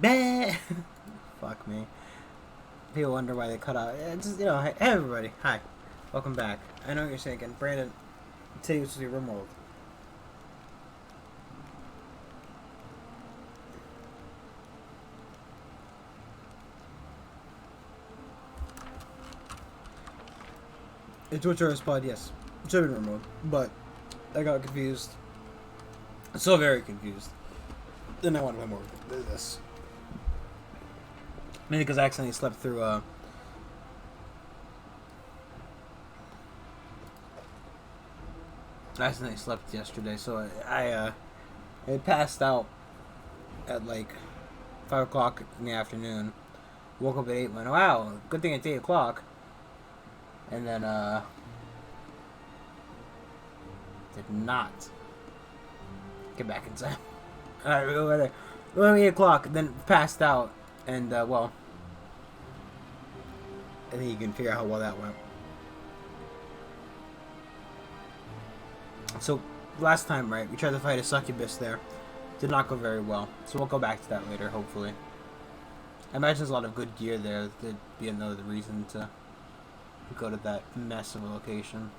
Bah! Fuck me. People wonder why they cut out. It's just, hey everybody. Hi. Welcome back. I know what you're thinking. Brandon, tell you this is your room world. It's what your spot, yes. It should have been remote, but I got confused. So very confused. Then I wanted to more this. Maybe because I accidentally slept through, I accidentally slept yesterday, so I passed out at like 5 o'clock in the afternoon. Woke up at 8, went, wow, good thing it's 8 o'clock. And then, did not get back in time. Alright, we'll go there. 8 o'clock, then passed out, and, well, I think you can figure out how well that went. So, last time, right, we tried to fight a succubus there. Did not go very well, so we'll go back to that later, hopefully. I imagine there's a lot of good gear there. There'd be another reason to go to that mess of a location.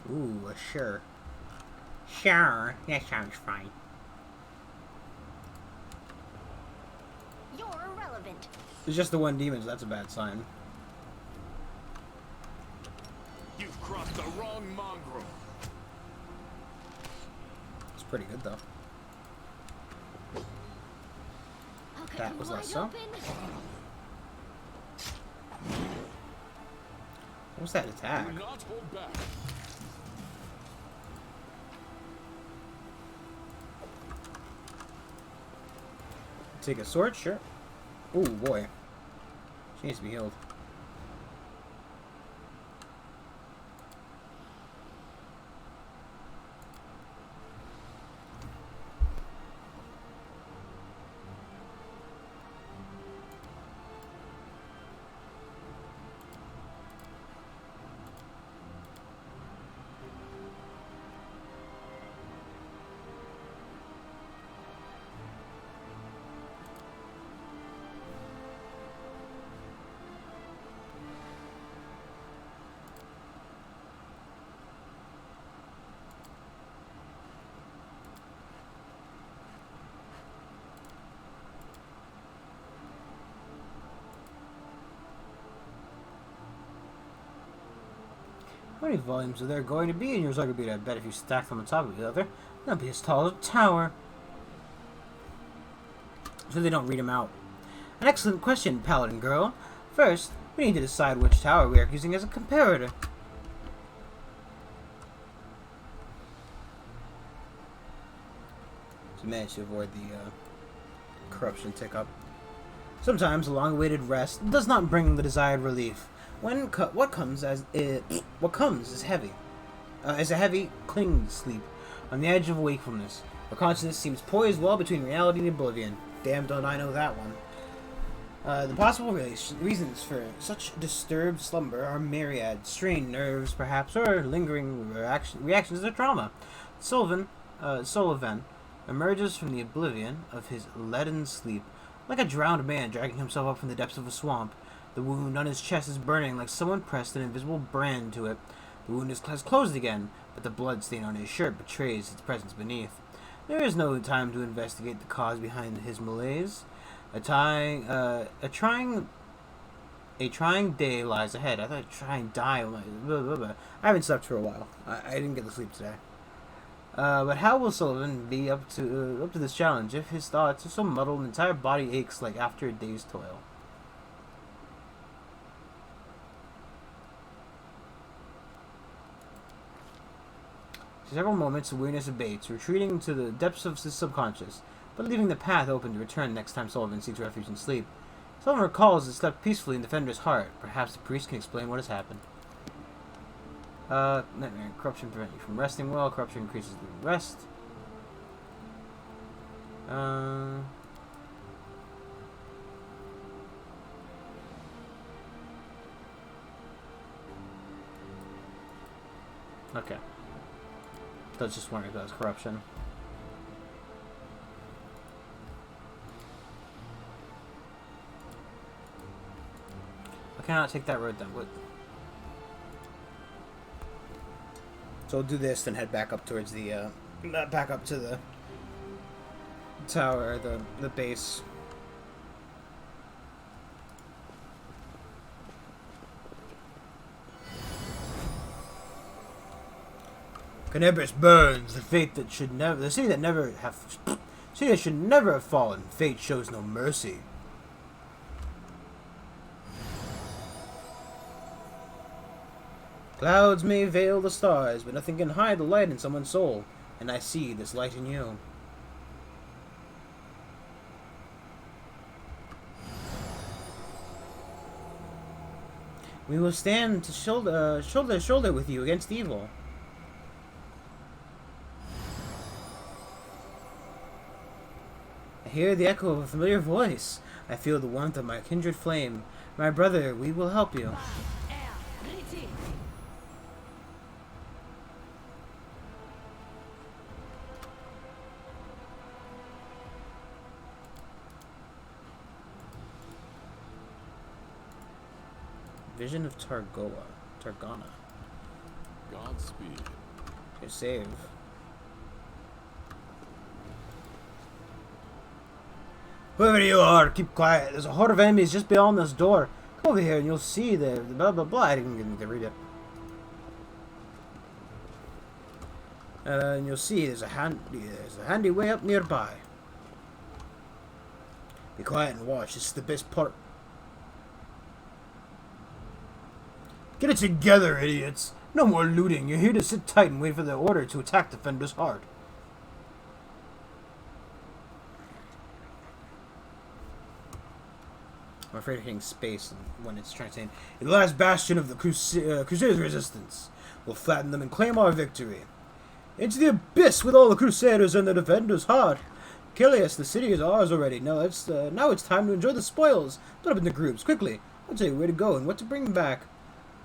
Ooh, sure. Sure, that sounds fine. You're irrelevant. It's just the one demon, so that's a bad sign. You've crossed the wrong mongrel. It's pretty good though. That was less so. What was that attack? Do not hold back. Take a sword, sure. Ooh, boy. She needs to be healed. How many volumes are there going to be in your encyclopedia? I bet if you stack them on top of each other, they'll be as tall as a tower. So they don't read them out. An excellent question, Paladin girl. First, we need to decide which tower we are using as a comparator. So managed to avoid the corruption tick up. Sometimes a long-awaited rest does not bring the desired relief. What comes is heavy, is a heavy, clinging sleep on the edge of wakefulness. Our consciousness seems poised well between reality and oblivion. Damn, don't I know that one. The possible reasons for such disturbed slumber are myriad: strained nerves, perhaps, or lingering reactions to trauma. Sullivan emerges from the oblivion of his leaden sleep, like a drowned man dragging himself up from the depths of a swamp. The wound on his chest is burning like someone pressed an invisible brand to it. The wound has closed again, but the blood stain on his shirt betrays its presence beneath. There is no time to investigate the cause behind his malaise. A trying day lies ahead. I thought trying die. Blah, blah, blah. I haven't slept for a while. I didn't get to sleep today. But how will Sullivan be up to this challenge if his thoughts are so muddled and entire body aches like after a day's toil? For several moments, awareness abates, retreating to the depths of his subconscious, but leaving the path open to return next time Sullivan seeks refuge in sleep. Sullivan recalls he slept peacefully in the Defender's heart. Perhaps the priest can explain what has happened. Nightmare. Corruption prevents you from resting well. Corruption increases the rest. Okay. That's just wondering if that was corruption. I cannot take that road then. What? So we'll do this, then head back up towards the, back up to the tower, the base. Canebris burns, the fate that should never, the city that never have, city that should never have fallen. Fate shows no mercy. Clouds may veil the stars, but nothing can hide the light in someone's soul, and I see this light in you. We will stand to shoulder to shoulder with you against evil. I hear the echo of a familiar voice. I feel the warmth of my kindred flame. My brother, we will help you. Vision of Targana. Godspeed. Your save. Whoever you are, keep quiet. There's a horde of enemies just beyond this door. Come over here and you'll see the blah blah blah. I didn't get to read it. And you'll see there's a handy way up nearby. Be quiet and watch. This is the best part. Get it together, idiots. No more looting. You're here to sit tight and wait for the order to attack Defender's Heart. I'm afraid of hitting space when it's trying to say, the last bastion of the Crusaders' resistance. We'll flatten them and claim our victory. Into the abyss with all the Crusaders and the Defender's Heart. Kilias, the city is ours already. Now it's time to enjoy the spoils. Split up into groups, quickly. I'll tell you where to go and what to bring back.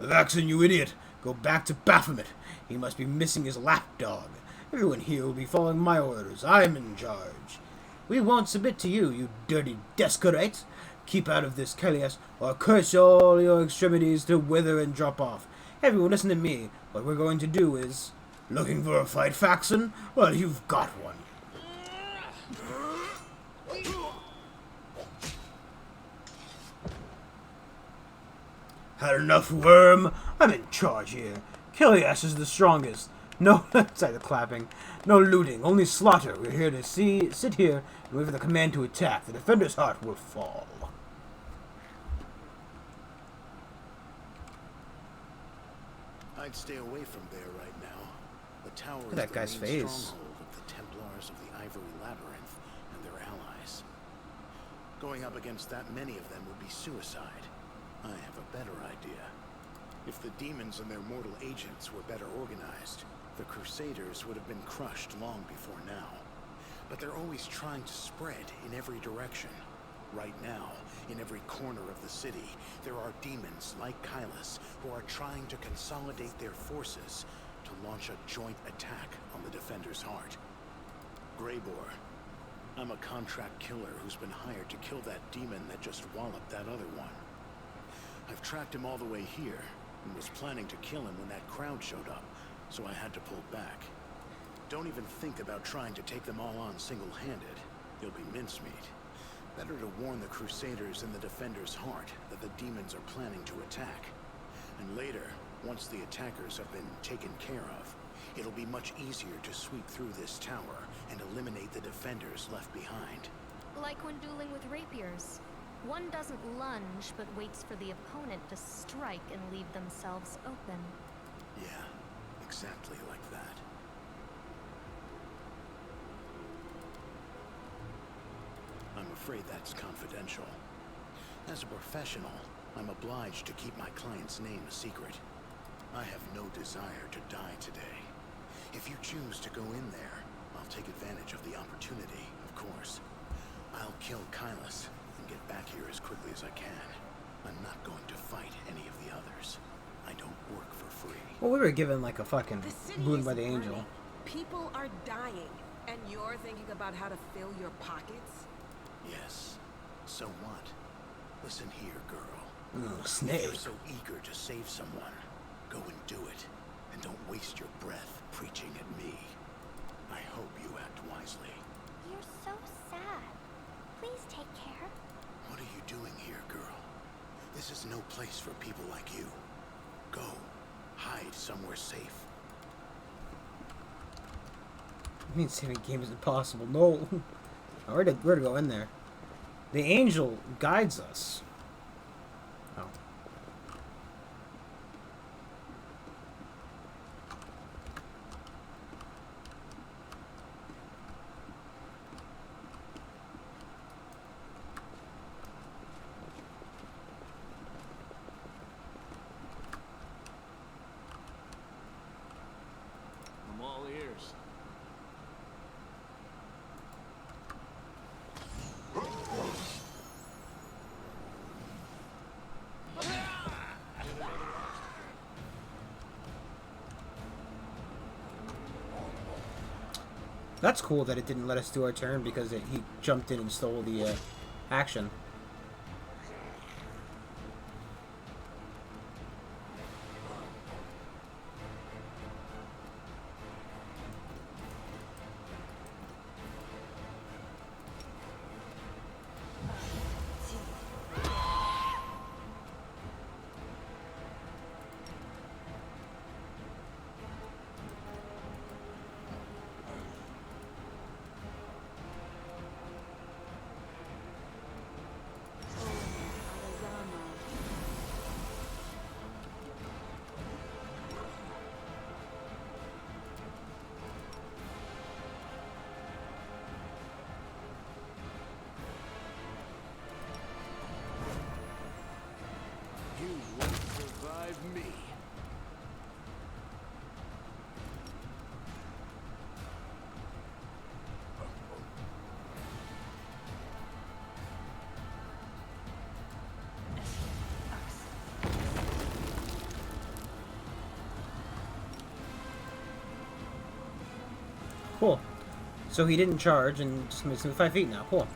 Vaxon, you idiot. Go back to Baphomet. He must be missing his lapdog. Everyone here will be following my orders. I'm in charge. We won't submit to you, you dirty desecrate. Keep out of this, Kilias, or curse all your extremities to wither and drop off. Everyone listen to me. What we're going to do is... Looking for a fight, Faxon? Well, you've got one. Had enough, worm? I'm in charge here. Kilias is the strongest. No, sorry, the clapping. No looting, only slaughter. We're here to sit here and wait for the command to attack. The Defender's Heart will fall. I'd stay away from there right now. The tower Look at that guy's is the main face. stronghold of the Templars of the Ivory Labyrinth and their allies. Going up against that many of them would be suicide. I have a better idea. If the demons and their mortal agents were better organized, the Crusaders would have been crushed long before now. But they're always trying to spread in every direction. Right now, in every corner of the city, there are demons like Kylus who are trying to consolidate their forces to launch a joint attack on the Defender's Heart. Greybor, I'm a contract killer who's been hired to kill that demon that just walloped that other one. I've tracked him all the way here and was planning to kill him when that crowd showed up, so I had to pull back. Don't even think about trying to take them all on single-handed. You'll be mincemeat. Better to warn the Crusaders and the Defender's Heart that the demons are planning to attack. And later, once the attackers have been taken care of, it'll be much easier to sweep through this tower and eliminate the defenders left behind. Like when dueling with rapiers. One doesn't lunge, but waits for the opponent to strike and leave themselves open. Yeah, exactly like that. I'm afraid that's confidential. As a professional, I'm obliged to keep my client's name a secret. I have no desire to die today. If you choose to go in there, I'll take advantage of the opportunity, of course. I'll kill Kylus and get back here as quickly as I can. I'm not going to fight any of the others. I don't work for free. Well, we were given like a fucking The city boon is by the angel. burning. People are dying, and you're thinking about how to fill your pockets? Yes. So what? Listen here, girl. Ooh, If snake. you're so eager to save someone, go and do it. And don't waste your breath preaching at me. I hope you act wisely. You're so sad. Please take care. What are you doing here, girl? This is no place for people like you. Go. Hide somewhere safe. I mean, saving game is impossible. No. Where to go in there? The angel guides us. Oh. I'm all ears. That's cool that it didn't let us do our turn because he jumped in and stole the action. You won't survive me. Cool. So he didn't charge and just moves him 5 feet now. Cool.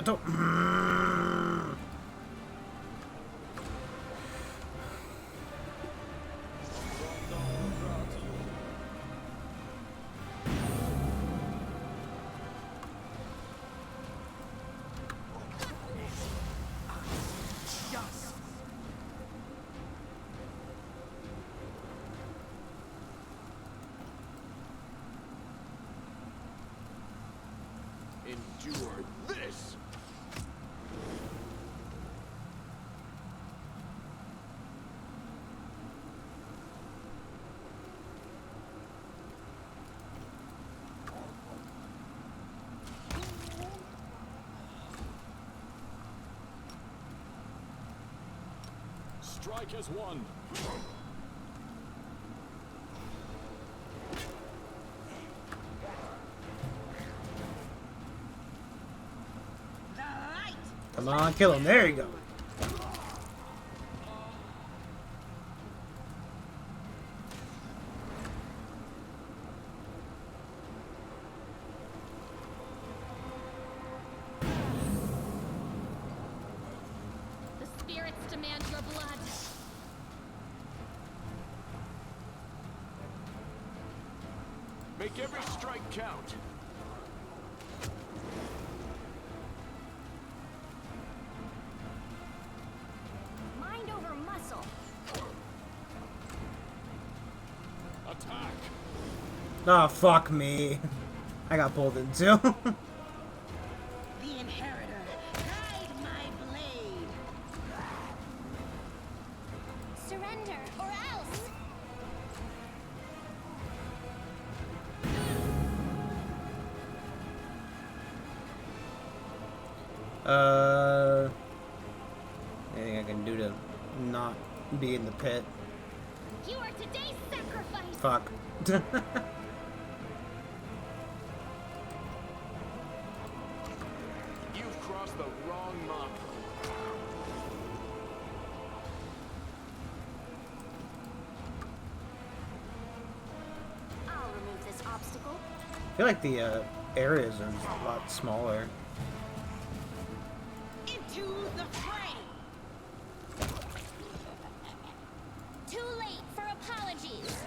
Don't. Endure this. Strike as one. Come on, kill him. There you go. The spirits demand your blood. Make every strike count. Mind over muscle. Attack. Oh, fuck me. I got pulled in too. The Inheritor, guide my blade. Surrender or else. can do to not be in the pit. You are today's sacrifice. Fuck. You've crossed the wrong mob. I'll remove this obstacle. I feel like the areas are a lot smaller. Into the fray! Too late for apologies.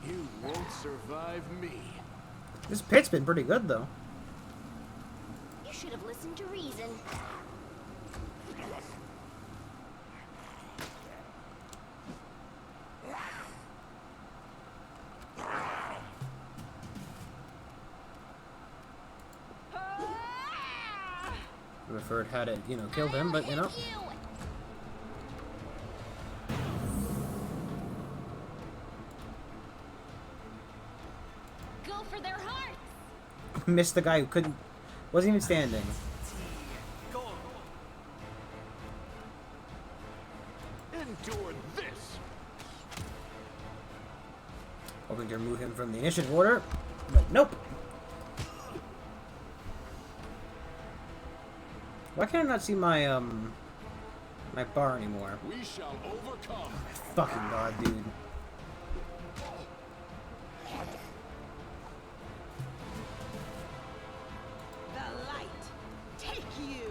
You won't survive me. This pit's been pretty good, though. You should have listened to reason. Would have preferred had it, you know, killed him, but you know. Go for their hearts. Missed the guy who wasn't even standing. Endure this. Hoping to remove him from the initiative order, but nope. Why can't I not see my my bar anymore? We shall overcome. Fucking god, dude. The light! Take you!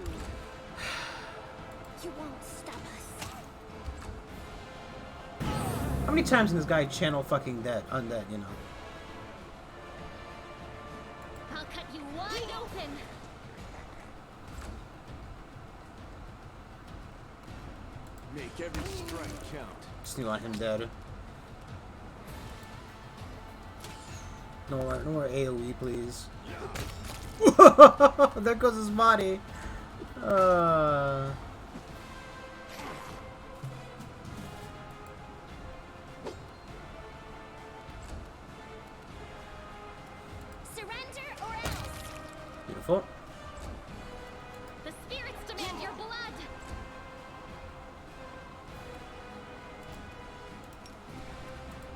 You won't stop us. How many times can this guy channel fucking undead, you know? I'll cut you wide open. Make every strike count. Just want him dead. No more AoE, please. There goes his body. Surrender or else. Beautiful. The spirits demand your blood.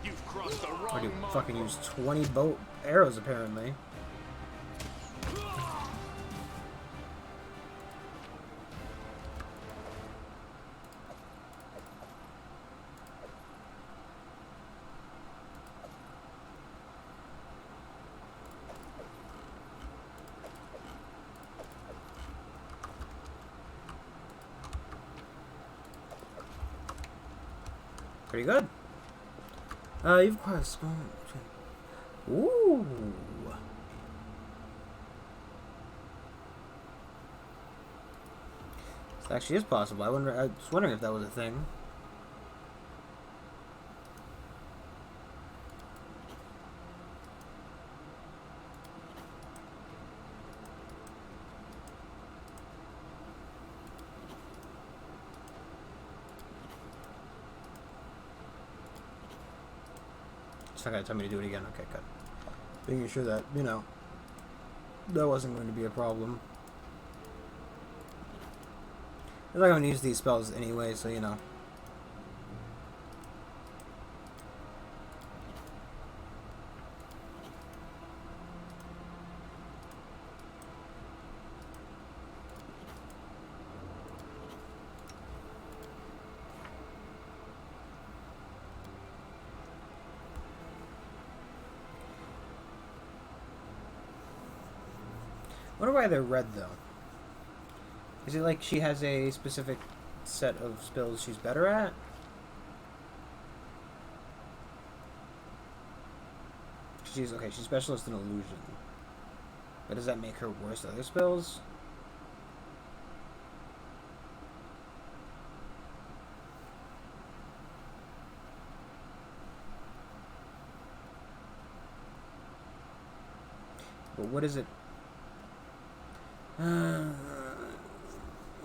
You've crossed the I wrong do mob. fucking use 20 bolt arrows, apparently. Pretty good. You've crossed. Ooh. This actually is possible. I was wondering if that was a thing. It's not gonna tell me to do it again. Okay, good. Making sure that, you know, that wasn't going to be a problem. I'm not going to use these spells anyway, so, you know. I wonder why they're red, though. Is it like she has a specific set of spells she's better at? She's specialist in illusion. But does that make her worse at other spells? But what is it?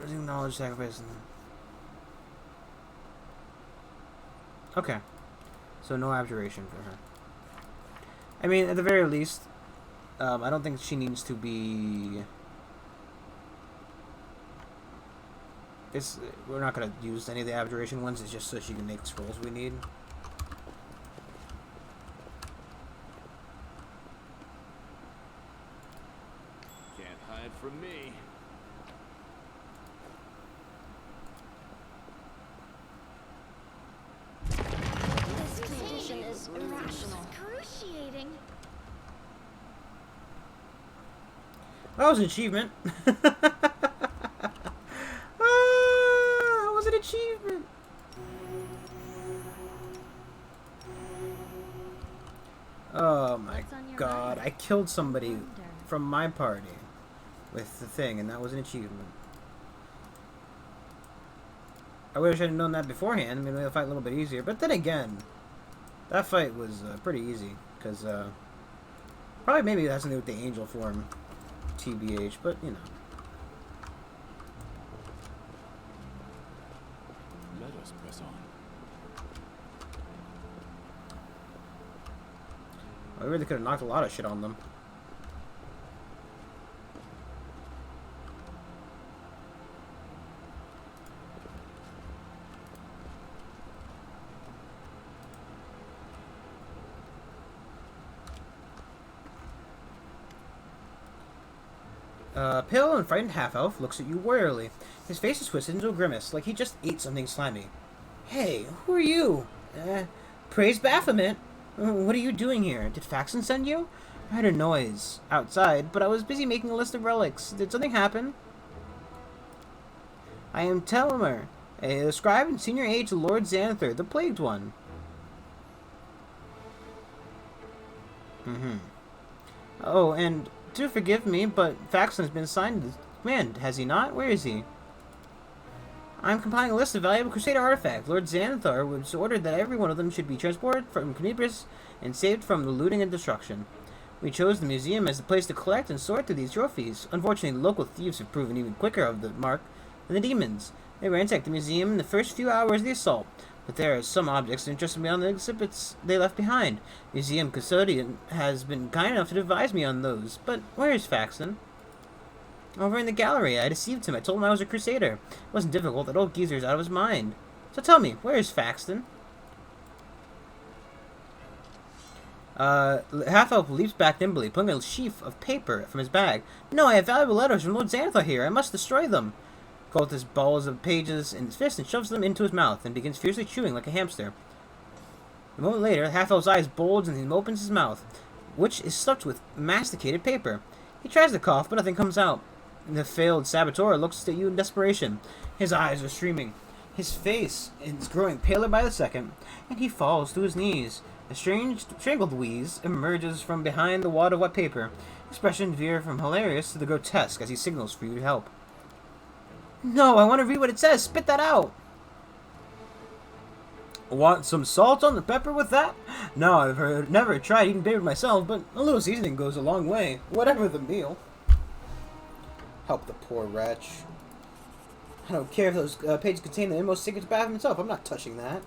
Using knowledge sacrifice. Okay. So no abjuration for her. I mean, at the very least, I don't think she needs to be This, we're not going to use any of the abjuration ones. It's just so she can make the scrolls we need. Can't hide from me. This condition is irrational. Excruciating. That was an achievement. That was an achievement. Oh my What's on your god, mind? I killed somebody Wonder. from my party with the thing, and that was an achievement. I wish I'd known that beforehand. I mean, we'll fight a little bit easier. But then again, that fight was pretty easy. Because, probably maybe it has something to do with the angel form. TBH, but, you know. Let us press on. I really could have knocked a lot of shit on them. Pale and frightened half-elf looks at you warily. His face is twisted into a grimace, like he just ate something slimy. Hey, who are you? Praise Baphomet. What are you doing here? Did Faxon send you? I heard a noise outside, but I was busy making a list of relics. Did something happen? I am Telmer, a scribe and senior aide to Lord Xanathar, the Plagued One. Oh, and do forgive me, but Faxon has been assigned to command, has he not? Where is he? I'm compiling a list of valuable Crusader artifacts. Lord Xanathar was ordered that every one of them should be transported from Canibris and saved from the looting and destruction. We chose the museum as the place to collect and sort through these trophies. Unfortunately, the local thieves have proven even quicker of the mark than the demons. They ransacked the museum in the first few hours of the assault, but there are some objects that interest me on the exhibits they left behind. Museum custodian has been kind enough to advise me on those. But where is Faxon? Over in the gallery. I deceived him. I told him I was a crusader. It wasn't difficult. That old geezer's out of his mind. So tell me, where is Faxon? Half-elf leaps back nimbly, pulling a sheaf of paper from his bag. No, I have valuable letters from Lord Xanathar here. I must destroy them. Cultist balls of pages in his fist and shoves them into his mouth, and begins fiercely chewing like a hamster. A moment later, Half-elf's eyes bulge and he opens his mouth, which is stuffed with masticated paper. He tries to cough, but nothing comes out. The failed saboteur looks at you in desperation. His eyes are streaming. His face is growing paler by the second, and he falls to his knees. A strange, strangled wheeze emerges from behind the wad of wet paper. Expression veer from hilarious to the grotesque as he signals for you to help. No, I want to read what it says. Spit that out. Want some salt on the pepper with that? No, I've never tried eating paper myself, but a little seasoning goes a long way. Whatever the meal. Help the poor wretch. I don't care if those pages contain the inmost secrets about himself. I'm not touching that.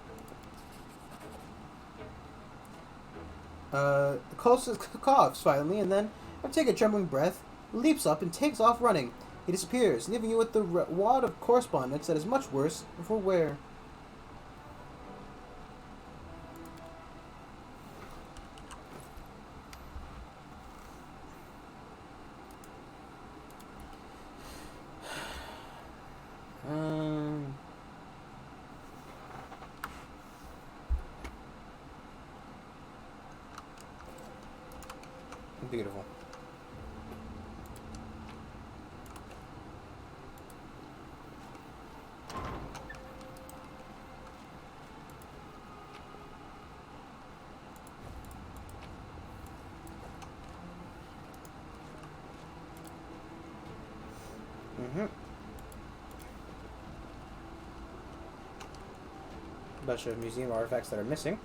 The cultist coughs violently, and then, after taking a trembling breath, leaps up and takes off running. He disappears, leaving you with the wad of correspondence that is much worse for wear. Beautiful. Bunch of museum artifacts that are missing.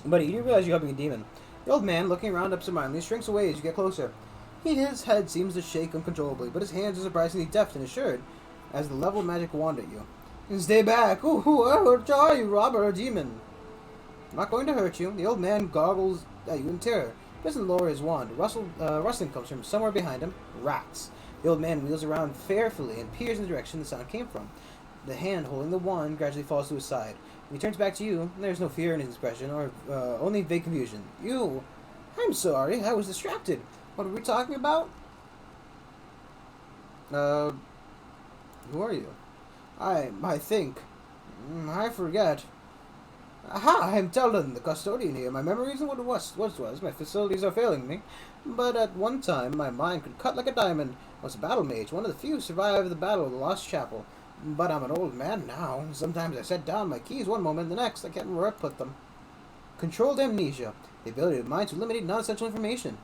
Buddy, you do realize you're helping a demon. The old man, looking around absentmindedly, shrinks away as you get closer. His head seems to shake uncontrollably, but his hands are surprisingly deft and assured as the level magic wand at you. Stay back! Who are you, robber or demon? I'm not going to hurt you. The old man goggles at you in terror. He doesn't lower his wand. Rustling comes from somewhere behind him. Rats. The old man wheels around fearfully and peers in the direction the sound came from. The hand holding the wand gradually falls to his side. When he turns back to you, there's no fear in his expression, or only vague confusion. You! I'm sorry, I was distracted. What were we talking about? Who are you? I think. I forget. Aha! I'm Teldon, the custodian here. My memory isn't what it was. My facilities are failing me. But at one time, my mind could cut like a diamond. I was a battle mage, one of the few who survived the Battle of the Lost Chapel. But I'm an old man now. Sometimes I set down my keys one moment, the next I can't remember where I put them. Controlled amnesia. The ability of the mind to eliminate non-essential information.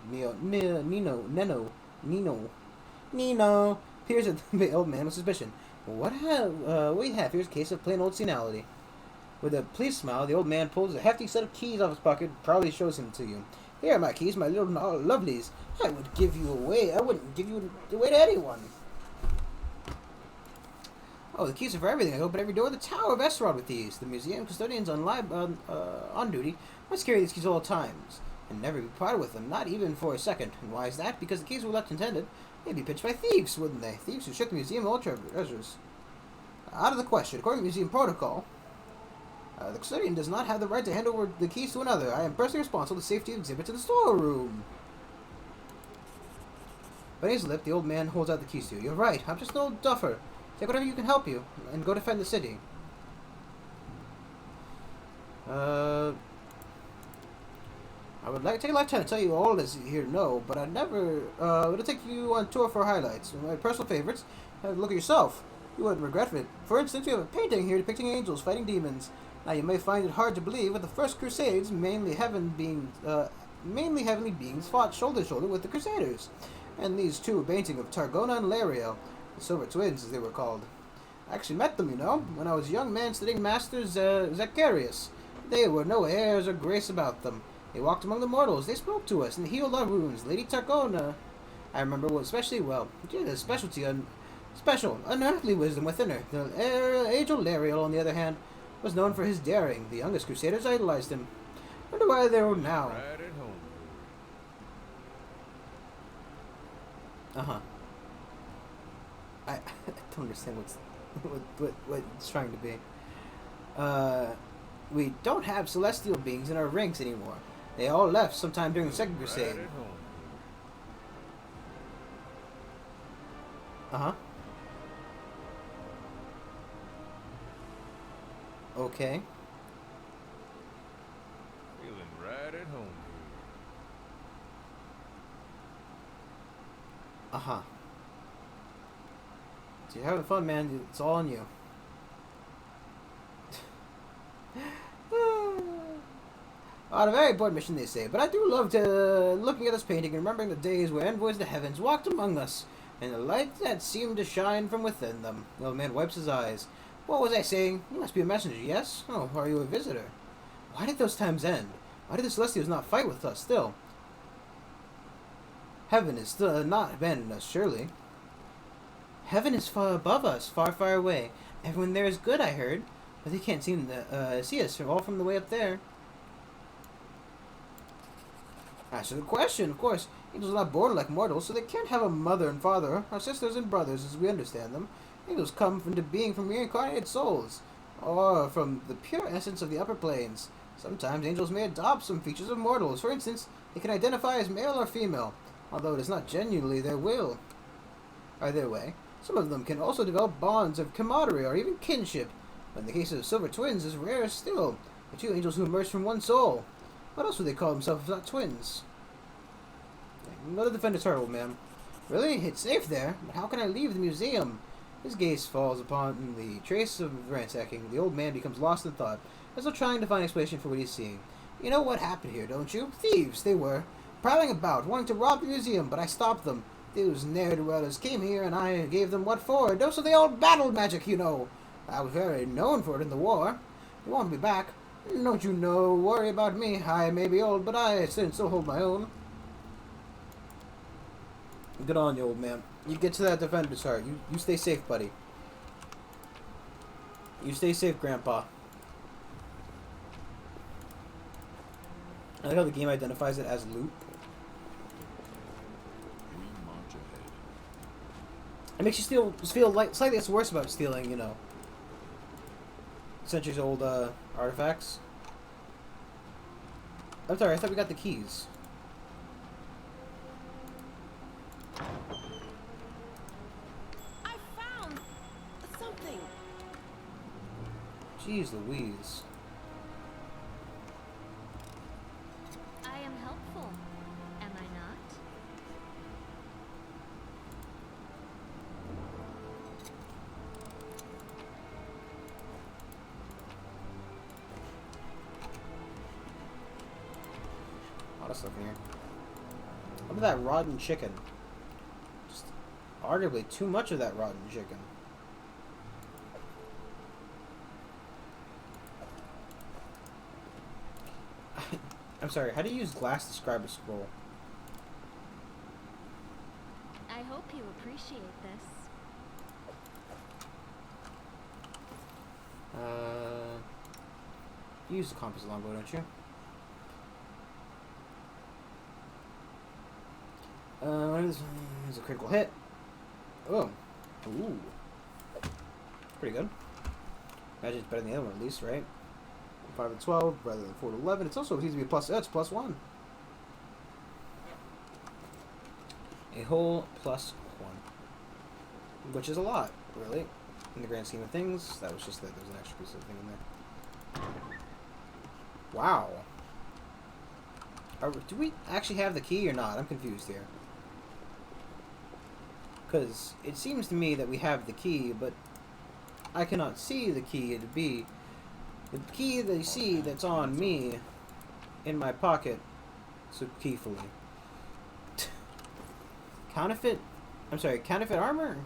Nino peers at the old man with suspicion. What we have here is a case of plain old senility. With a pleased smile, the old man pulls a hefty set of keys off his pocket, proudly shows them to you. Here are my keys, my little lovelies. I wouldn't give you away to anyone. Oh, the keys are for everything. I open every door of the Tower of Esterod with these. The museum custodians on duty must carry these keys at all times, and never be parted with them, not even for a second. And why is that? Because the keys were left intended. They'd be pitched by thieves, wouldn't they? Thieves who shook the museum of all treasures. Out of the question. According to museum protocol, the custodian does not have the right to hand over the keys to another. I am personally responsible for the safety of exhibits in the storeroom. Biting his lip, the old man holds out the keys to you. You're right. I'm just an old duffer. Take whatever you can help you, and go defend the city. I would like to take a lifetime to tell you all this here know, but I'd never would take you on tour for highlights. My personal favorites. Have a look at yourself. You wouldn't regret it. For instance, you have a painting here depicting angels fighting demons. Now you may find it hard to believe, but the first Crusades, mainly heavenly beings, fought shoulder to shoulder with the Crusaders. And these two were painting of Targona and Lario, the Silver Twins, as they were called. I actually met them, you know, when I was a young man studying Master Zacharias. They were no airs or grace about them. They walked among the mortals. They spoke to us and healed our wounds. Lady Targona, I remember especially well. She had a special, unearthly wisdom within her. The angel Lariel, on the other hand, was known for his daring. The youngest Crusaders idolized him. Wonder why they were now. Right at home. I don't understand what it's trying to be. We don't have celestial beings in our ranks anymore. They all left sometime during the Second Crusade. Right at home. Okay. Feeling right at home. So you're having fun, man. It's all on you. On a very important mission, they say, but I do love looking at this painting and remembering the days where envoys of the heavens walked among us, and the light that seemed to shine from within them. The old man wipes his eyes. What was I saying? You must be a messenger, yes? Oh, are you a visitor? Why did those times end? Why did the Celestials not fight with us still? Heaven is still not abandoned us, surely. Heaven is far above us, far, far away. Everyone there is good, I heard, but they can't seem to see us all from the way up there. Answer the question, of course. Angels are not born like mortals, so they can't have a mother and father, or sisters and brothers as we understand them. Angels come into being from reincarnated souls, or from the pure essence of the upper planes. Sometimes angels may adopt some features of mortals. For instance, they can identify as male or female, although it is not genuinely their will or their way. Some of them can also develop bonds of camaraderie or even kinship, but in the case of silver twins is rare still. The two angels who emerged from one soul. What else would they call themselves if not twins? Another defender turtle, man. Really? It's safe there, but how can I leave the museum? His gaze falls upon the trace of ransacking. The old man becomes lost in thought, as though trying to find explanation for what he's seeing. You know what happened here, don't you? Thieves, they were. Prowling about, wanting to rob the museum, but I stopped them. Those ne'er-do-wells came here, and I gave them what for. A dose of the old battle magic, you know. I was very known for it in the war. You want me back? Don't you know, worry about me. I may be old, but I still hold my own. Good on you, old man. You get to that defender's heart. You stay safe, buddy. You stay safe, Grandpa. I like how the game identifies it as loot. We march ahead. It makes you feel like slightly less worse about stealing, you know, centuries old artifacts. I'm sorry, I thought we got the keys. I found something. Jeez Louise. I am helpful, am I not? A lot of stuff in here. Look at that rotten chicken. Just arguably too much of that rotten chicken. I'm sorry, how do you use glass to describe a scroll? I hope you appreciate this. You use the compass longbow, don't you? This is a critical hit. Oh. Ooh. Pretty good. Imagine it's better than the other one, at least, right? 5 to 12 rather than 4 to 11. It's also easy to be plus. It's +1. A whole +1, which is a lot, really, in the grand scheme of things. That was just that there was an extra piece of thing in there. Wow. Do we actually have the key or not? I'm confused here. Because it seems to me that we have the key, but I cannot see the key to be. The key that you see that's on me in my pocket so keyfully. Counterfeit? I'm sorry, counterfeit armor?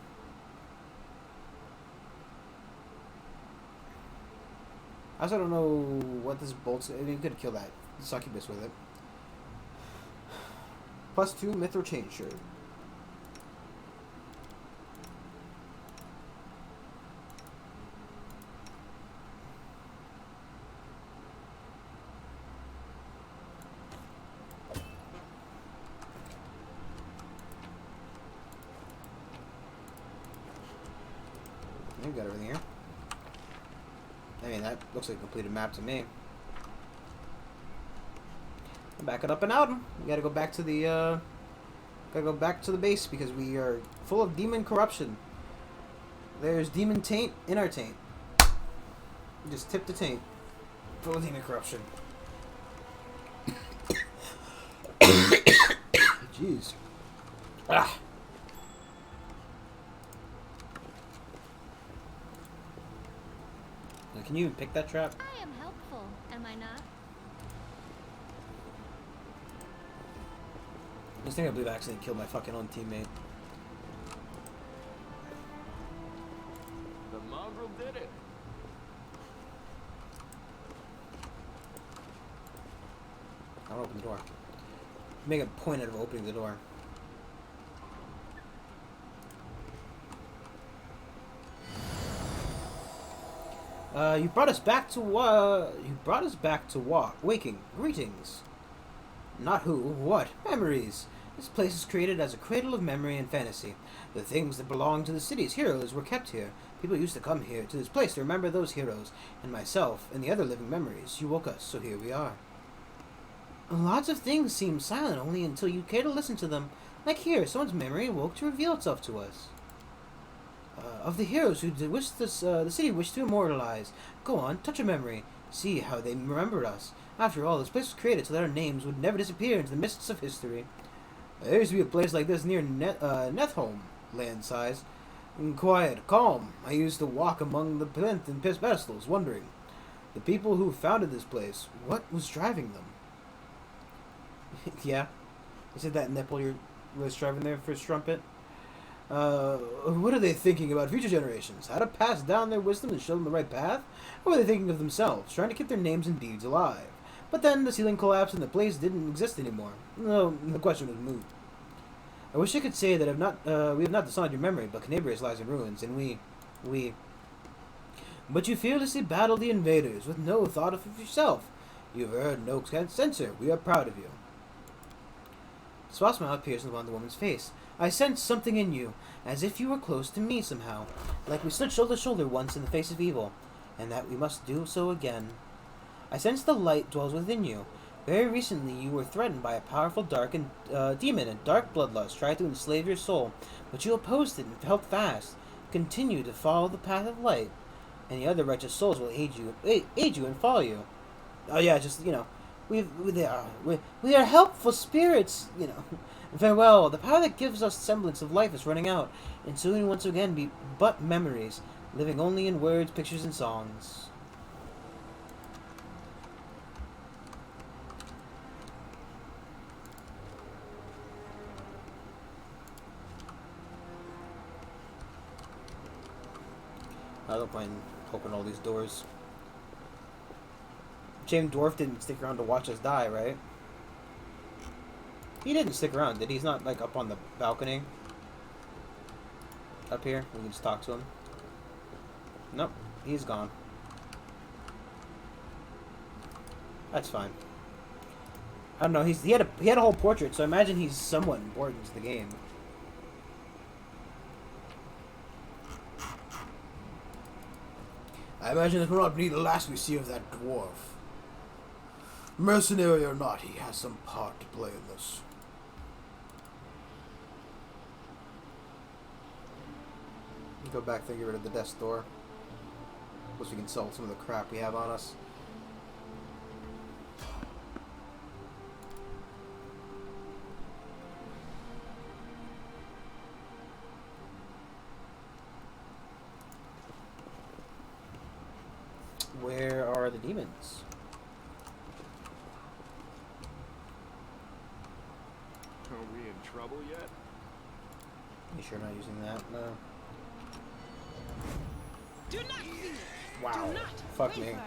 I also don't know what this bolt's. I mean, you could kill that succubus with it. +2 mithril chain shirt. We've got everything here. I mean, that looks like a completed map to me. Back it up and out. We gotta go back to the base because we are full of demon corruption. There's demon taint in our taint. We just tipped the taint. Full of demon corruption. Jeez. Ah. Can you even pick that trap? I am helpful, am I not? I just think I believe I accidentally killed my fucking own teammate. The mongrel did it. I'll open the door. Make a point out of opening the door. You brought us back to waking. Greetings. Not who, what? Memories. This place is created as a cradle of memory and fantasy. The things that belong to the city's heroes were kept here. People used to come here to this place to remember those heroes, and myself, and the other living memories. You woke us, so here we are. Lots of things seem silent only until you care to listen to them. Like here, someone's memory awoke to reveal itself to us. Of the heroes who wish the city wished to immortalize. Go on, touch a memory. See how they remembered us. After all, this place was created so that our names would never disappear into the mists of history. There used to be a place like this near Nethholm, land size. Quiet, calm. I used to walk among the plinth and pedestals, wondering. The people who founded this place, what was driving them? Yeah? You said that nipple was driving there for his trumpet? What are they thinking about future generations? How to pass down their wisdom and show them the right path? Or were they thinking of themselves, trying to keep their names and deeds alive? But then the ceiling collapsed and the place didn't exist anymore. No, the question was moot. I wish I could say that we have not dishonored your memory, but Canabrius lies in ruins, and we But you fearlessly battle the invaders with no thought of yourself. You've earned no censor. We are proud of you. A smile appears upon the woman's face. I sense something in you, as if you were close to me somehow, like we stood shoulder to shoulder once in the face of evil, and that we must do so again. I sense the light dwells within you. Very recently you were threatened by a powerful dark and demon, and dark bloodlust tried to enslave your soul, but you opposed it and held fast. Continue to follow the path of light, and the other righteous souls will aid you and follow you. Oh yeah, just we are helpful spirits, Farewell. The power that gives us semblance of life is running out, and soon once again be but memories, living only in words, pictures, and songs. I don't mind open all these doors. Shame Dwarf didn't stick around to watch us die, right? He didn't stick around, did he? He's not, like, up on the balcony? Up here? We can just talk to him. Nope. He's gone. That's fine. I don't know, he had a whole portrait, so I imagine he's somewhat important to the game. I imagine this will not be the last we see of that dwarf. Mercenary or not, he has some part to play in this. Go back there, get rid of the desk door. Plus we can sell some of the crap we have on us. Where are the demons? Are we in trouble yet? You sure not using that? No. Do not fear. Wow. Do not Fuck me. waver.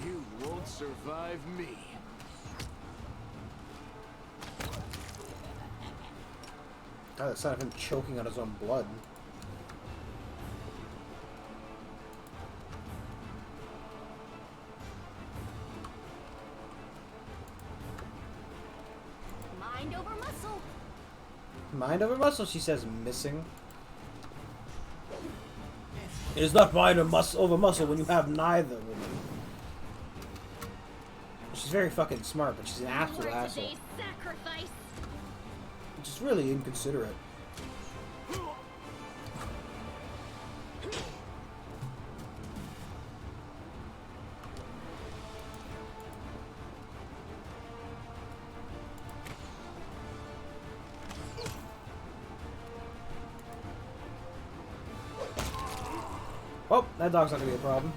You won't survive me. God, the sound of him choking on his own blood. Mind over muscle. Mind over muscle, she says, missing. It is not mind over muscle when you have neither, woman. She's very fucking smart, but she's an absolute asshole. Today's sacrifice. Which is really inconsiderate. Oh, that dog's not gonna be a problem.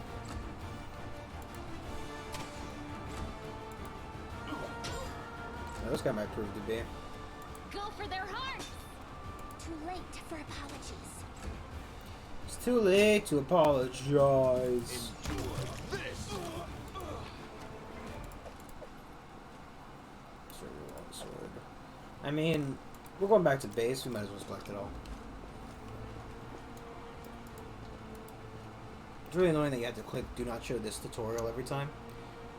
Now, this guy might prove to be. Go for their hearts. Too late for apologies. It's too late to apologize. Sword. I mean, we're going back to base. We might as well collect it all. It's really annoying that you have to click do not show this tutorial every time.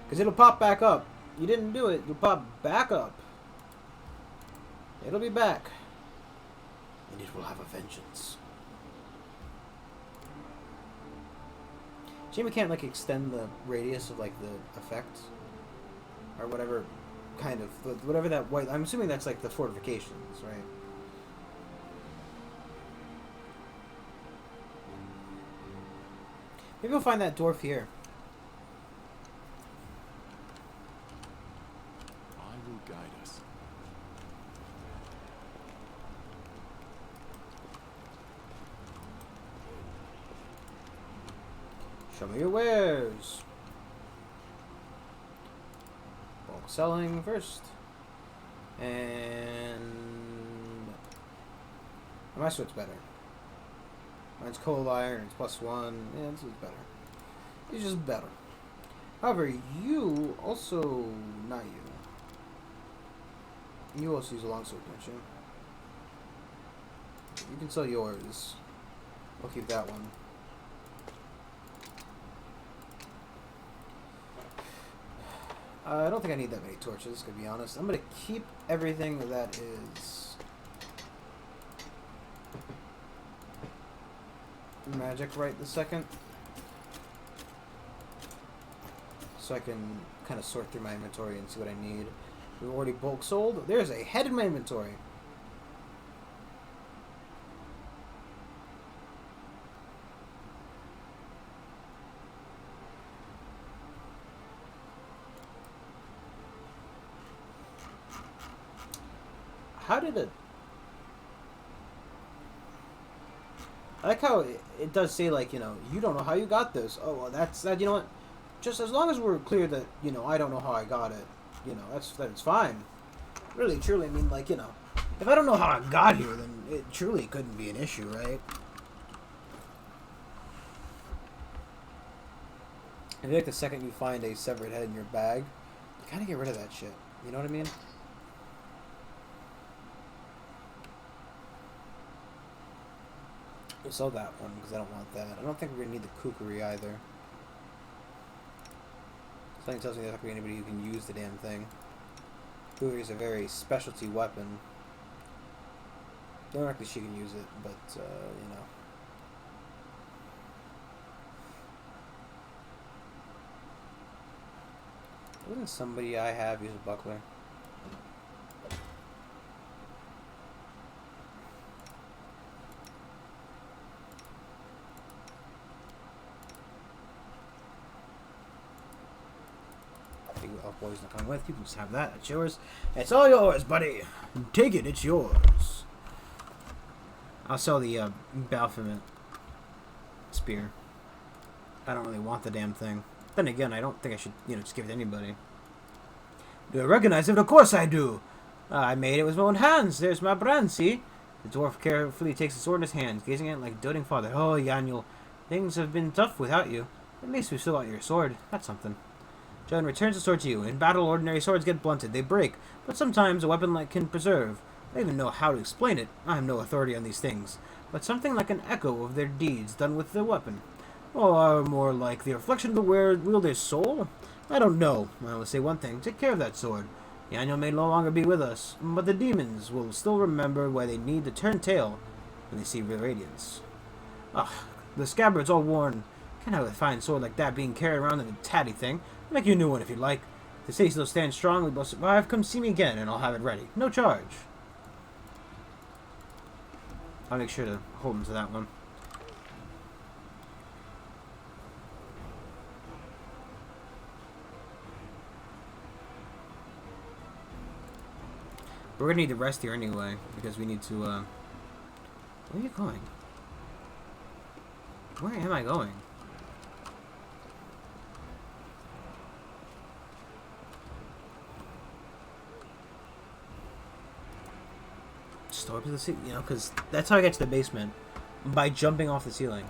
Because it'll pop back up. You didn't do it. It'll pop back up. It'll be back. And it will have a vengeance. Shame we can't, like, extend the radius of, like, the effect. Or whatever kind of... Whatever that white... I'm assuming that's, like, the fortifications, right? Maybe we'll find that dwarf here. I will guide us. Show me your wares. Bulk selling first. And... my switch better. Mine's cold iron, it's +1. Yeah, this is better. It's just better. However, you also... not you. You also use a longsword, don't you? You can sell yours. We'll keep that one. I don't think I need that many torches, to be honest. I'm going to keep everything that is magic right this second. So I can kind of sort through my inventory and see what I need. We've already bulk sold. There's a head in my inventory. How did it... I like how it does say, like, you know, you don't know how you got this. Oh, well, that's that. You know what? Just as long as we're clear that, you know, I don't know how I got it, you know, that's fine. Really, truly, I mean, like, you know, if I don't know how I got here, then it truly couldn't be an issue, right? I feel like the second you find a severed head in your bag, you kind of get rid of that shit. You know what I mean? We'll sell that one because I don't want that. I don't think we're going to need the kukri either. Something tells me there's not going to be anybody who can use the damn thing. Kukri is a very specialty weapon. Don't reckon she can use it, but, you know. Wouldn't somebody I have use a buckler? Boys not coming with. You can just have that. It's yours. It's all yours, buddy. Take it. It's yours. I'll sell the Baphomet spear. I don't really want the damn thing. Then again, I don't think I should, you know, just give it to anybody. Do I recognize it? Of course I do. I made it with my own hands. There's my brand, see? The dwarf carefully takes the sword in his hands, gazing at it like a doting father. Oh, Yaniel, things have been tough without you. At least we've still got your sword. That's something. John returns the sword to you. In battle, ordinary swords get blunted. They break. But sometimes a weapon like can preserve. I don't even know how to explain it. I have no authority on these things. But something like an echo of their deeds done with the weapon. Or more like the reflection of the wielder's soul? I don't know. I will say one thing. Take care of that sword. Daniel may no longer be with us, but the demons will still remember why they need to turn tail when they see the radiance. Ah, the scabbard's all worn. Can't have a fine sword like that being carried around in a tatty thing. I'll make you a new one if you'd like. If the city still stands strong, we both survive. Come see me again, and I'll have it ready. No charge. I'll make sure to hold him to that one. We're gonna need to rest here anyway, because we need to, Where are you going? Where am I going? Store up to the ceiling, you know, because that's how I get to the basement. By jumping off the ceiling.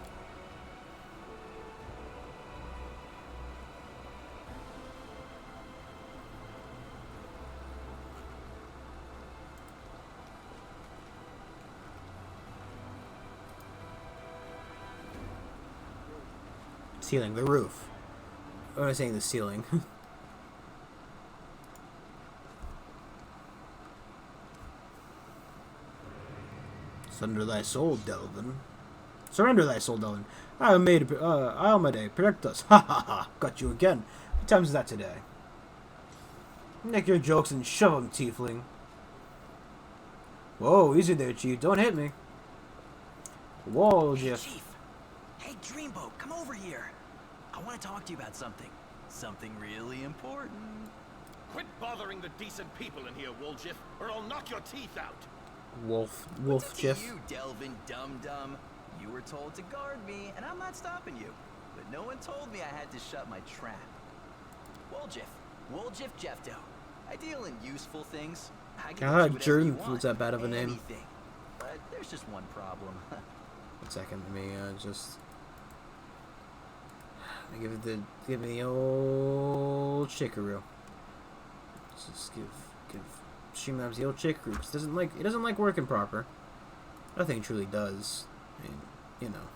Ceiling, the roof. What am I saying? The ceiling. Surrender thy soul, Delvin. Surrender thy soul, Delvin. I made Almade, protect us. Ha ha ha! Got you again. What time is that today? Make your jokes and shove 'em, tiefling. Whoa, easy there, Chief. Don't hit me. Whoa, Jeff. Chief. Hey, Dreamboat, come over here. I want to talk to you about something. Something really important. Quit bothering the decent people in here, Woljiff, or I'll knock your teeth out. Wolf What's Jeff. you, Delvin Dum-Dum? You were told to guard me, and I'm not stopping you. But no one told me I had to shut my trap. Woljiff Jeffdo. I deal in useful things. I can God, do whatever you Jordan want. was that bad of a name. Anything. But there's just one problem. 1 second, let me just give me the old chikaroo. Just give Streamlabs the old chikaroo. Cause it doesn't like working proper. Nothing truly does. I mean, you know.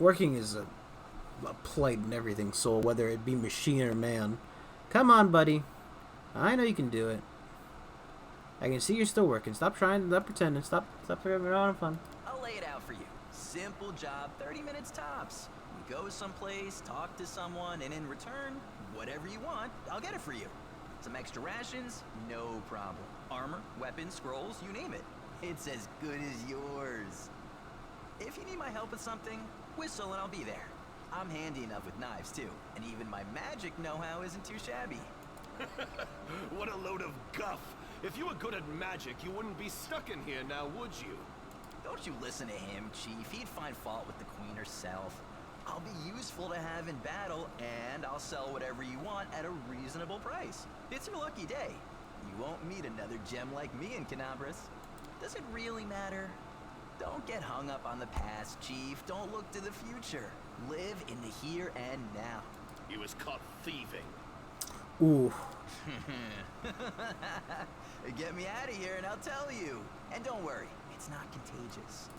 Working is a plight in everything, soul, whether it be machine or man. Come on, buddy. I know you can do it. I can see you're still working. Stop trying, stop pretending, stop having fun. I'll lay it out for you. Simple job, 30 minutes tops. You go someplace, talk to someone, and in return, whatever you want, I'll get it for you. Some extra rations? No problem. Armor, weapons, scrolls, you name it. It's as good as yours. If you need my help with something, whistle and I'll be there. I'm handy enough with knives too, and even my magic know-how isn't too shabby. What a load of guff. If you were good at magic, you wouldn't be stuck in here now, would you? Don't you listen to him, Chief. He'd find fault with the Queen herself. I'll be useful to have in battle, and I'll sell whatever you want at a reasonable price. It's your lucky day. You won't meet another gem like me in Canabras. Does it really matter? Don't get hung up on the past, Chief. Don't look to the future. Live in the here and now. He was caught thieving. Ooh. Get me out of here and I'll tell you. And don't worry, it's not contagious.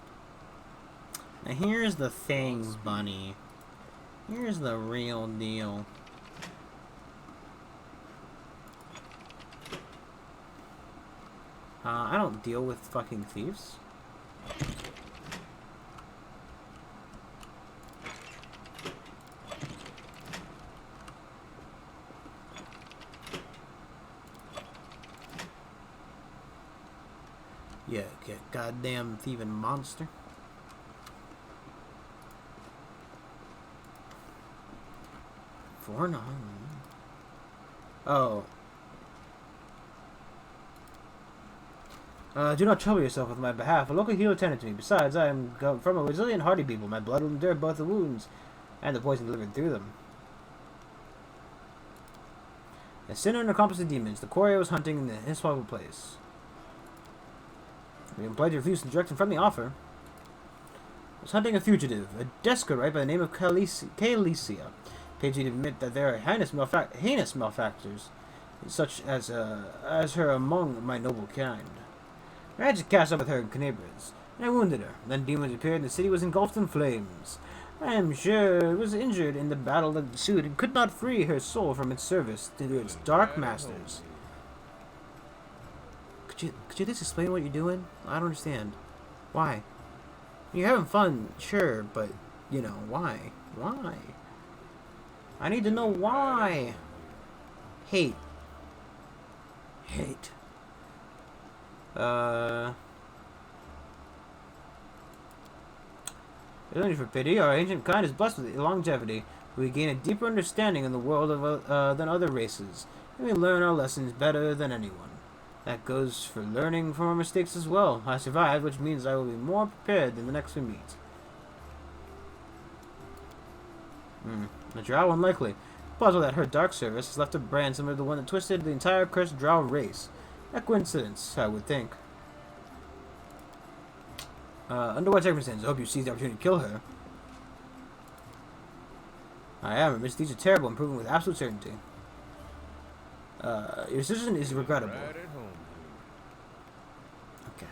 Now here's the thing, Bunny. Here's the real deal. I don't deal with fucking thieves. Yeah, goddamn thieving monster. $4. Oh. Do not trouble yourself with my behalf. A local hero tended to me. Besides, I am from a resilient, hardy people. My blood will endure both the wounds and the poison delivered through them. A sinner and accomplice of demons. The quarry was hunting in the inexplicable place. We implied to refuse the direction from the offer. I was hunting a fugitive, a desperate by the name of Kalicia. Paid you to admit that there are heinous malefactors, such as her among my noble kind. I had to cast up with her in Canabras, and I wounded her. Then demons appeared, and the city was engulfed in flames. I am sure it was injured in the battle that ensued, and could not free her soul from its service to its dark masters. Could you just explain what you're doing? I don't understand. Why? You're having fun, sure, but, you know, why? Why? I need to know why. Hate. There's no need for pity. Our ancient kind is blessed with longevity. We gain a deeper understanding in the world than other races, and we learn our lessons better than anyone. That goes for learning from our mistakes as well. I survived, which means I will be more prepared than the next we meet. The drow unlikely. Puzzle that her dark service has left a brand similar to the one that twisted the entire cursed drow race. A coincidence, I would think. Under what circumstances? I hope you seize the opportunity to kill her. I am. Her misdeeds are terrible and proven with absolute certainty. Your decision is regrettable. Okay.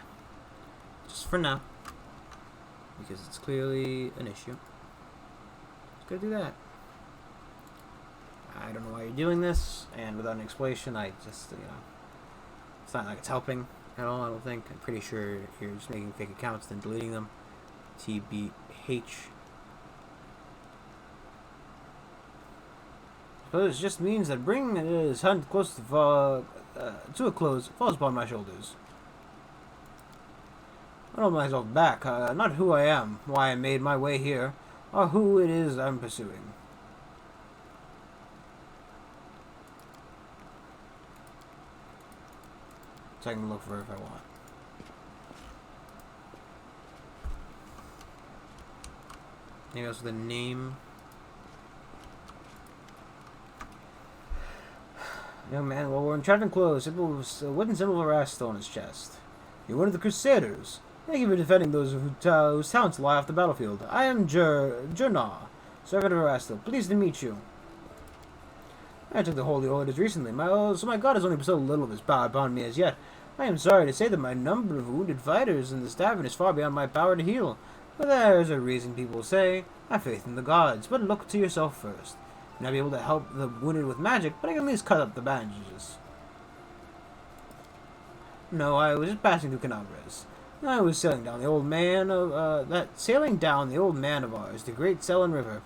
Just for now. Because it's clearly an issue. Just gotta do that. I don't know why you're doing this, and without an explanation, I just, it's not like it's helping at all, I don't think. I'm pretty sure you're just making fake accounts, then deleting them. TBH. But it just means that bringing his hunt close to a close falls upon my shoulders. I don't myself back, not who I am, why I made my way here, or who it is I'm pursuing. So I can look for her if I want. Maybe also the name. Young man, well, we're in traveling clothes. It was a wooden symbol of a rasta on his chest. You're one of the Crusaders. Thank you for defending those whose talents lie off the battlefield. I am Jurna, servant of Rasta. Pleased to meet you. I took the holy orders recently, so my god has only bestowed a little of his power upon me as yet. I am sorry to say that my number of wounded fighters in this tavern is far beyond my power to heal. But there's a reason people say, have faith in the gods, but look to yourself first. I may not be able to help the wounded with magic, but I can at least cut up the bandages. No, I was just passing through Canabres. I was sailing down the old man of ours, the Great Selin River,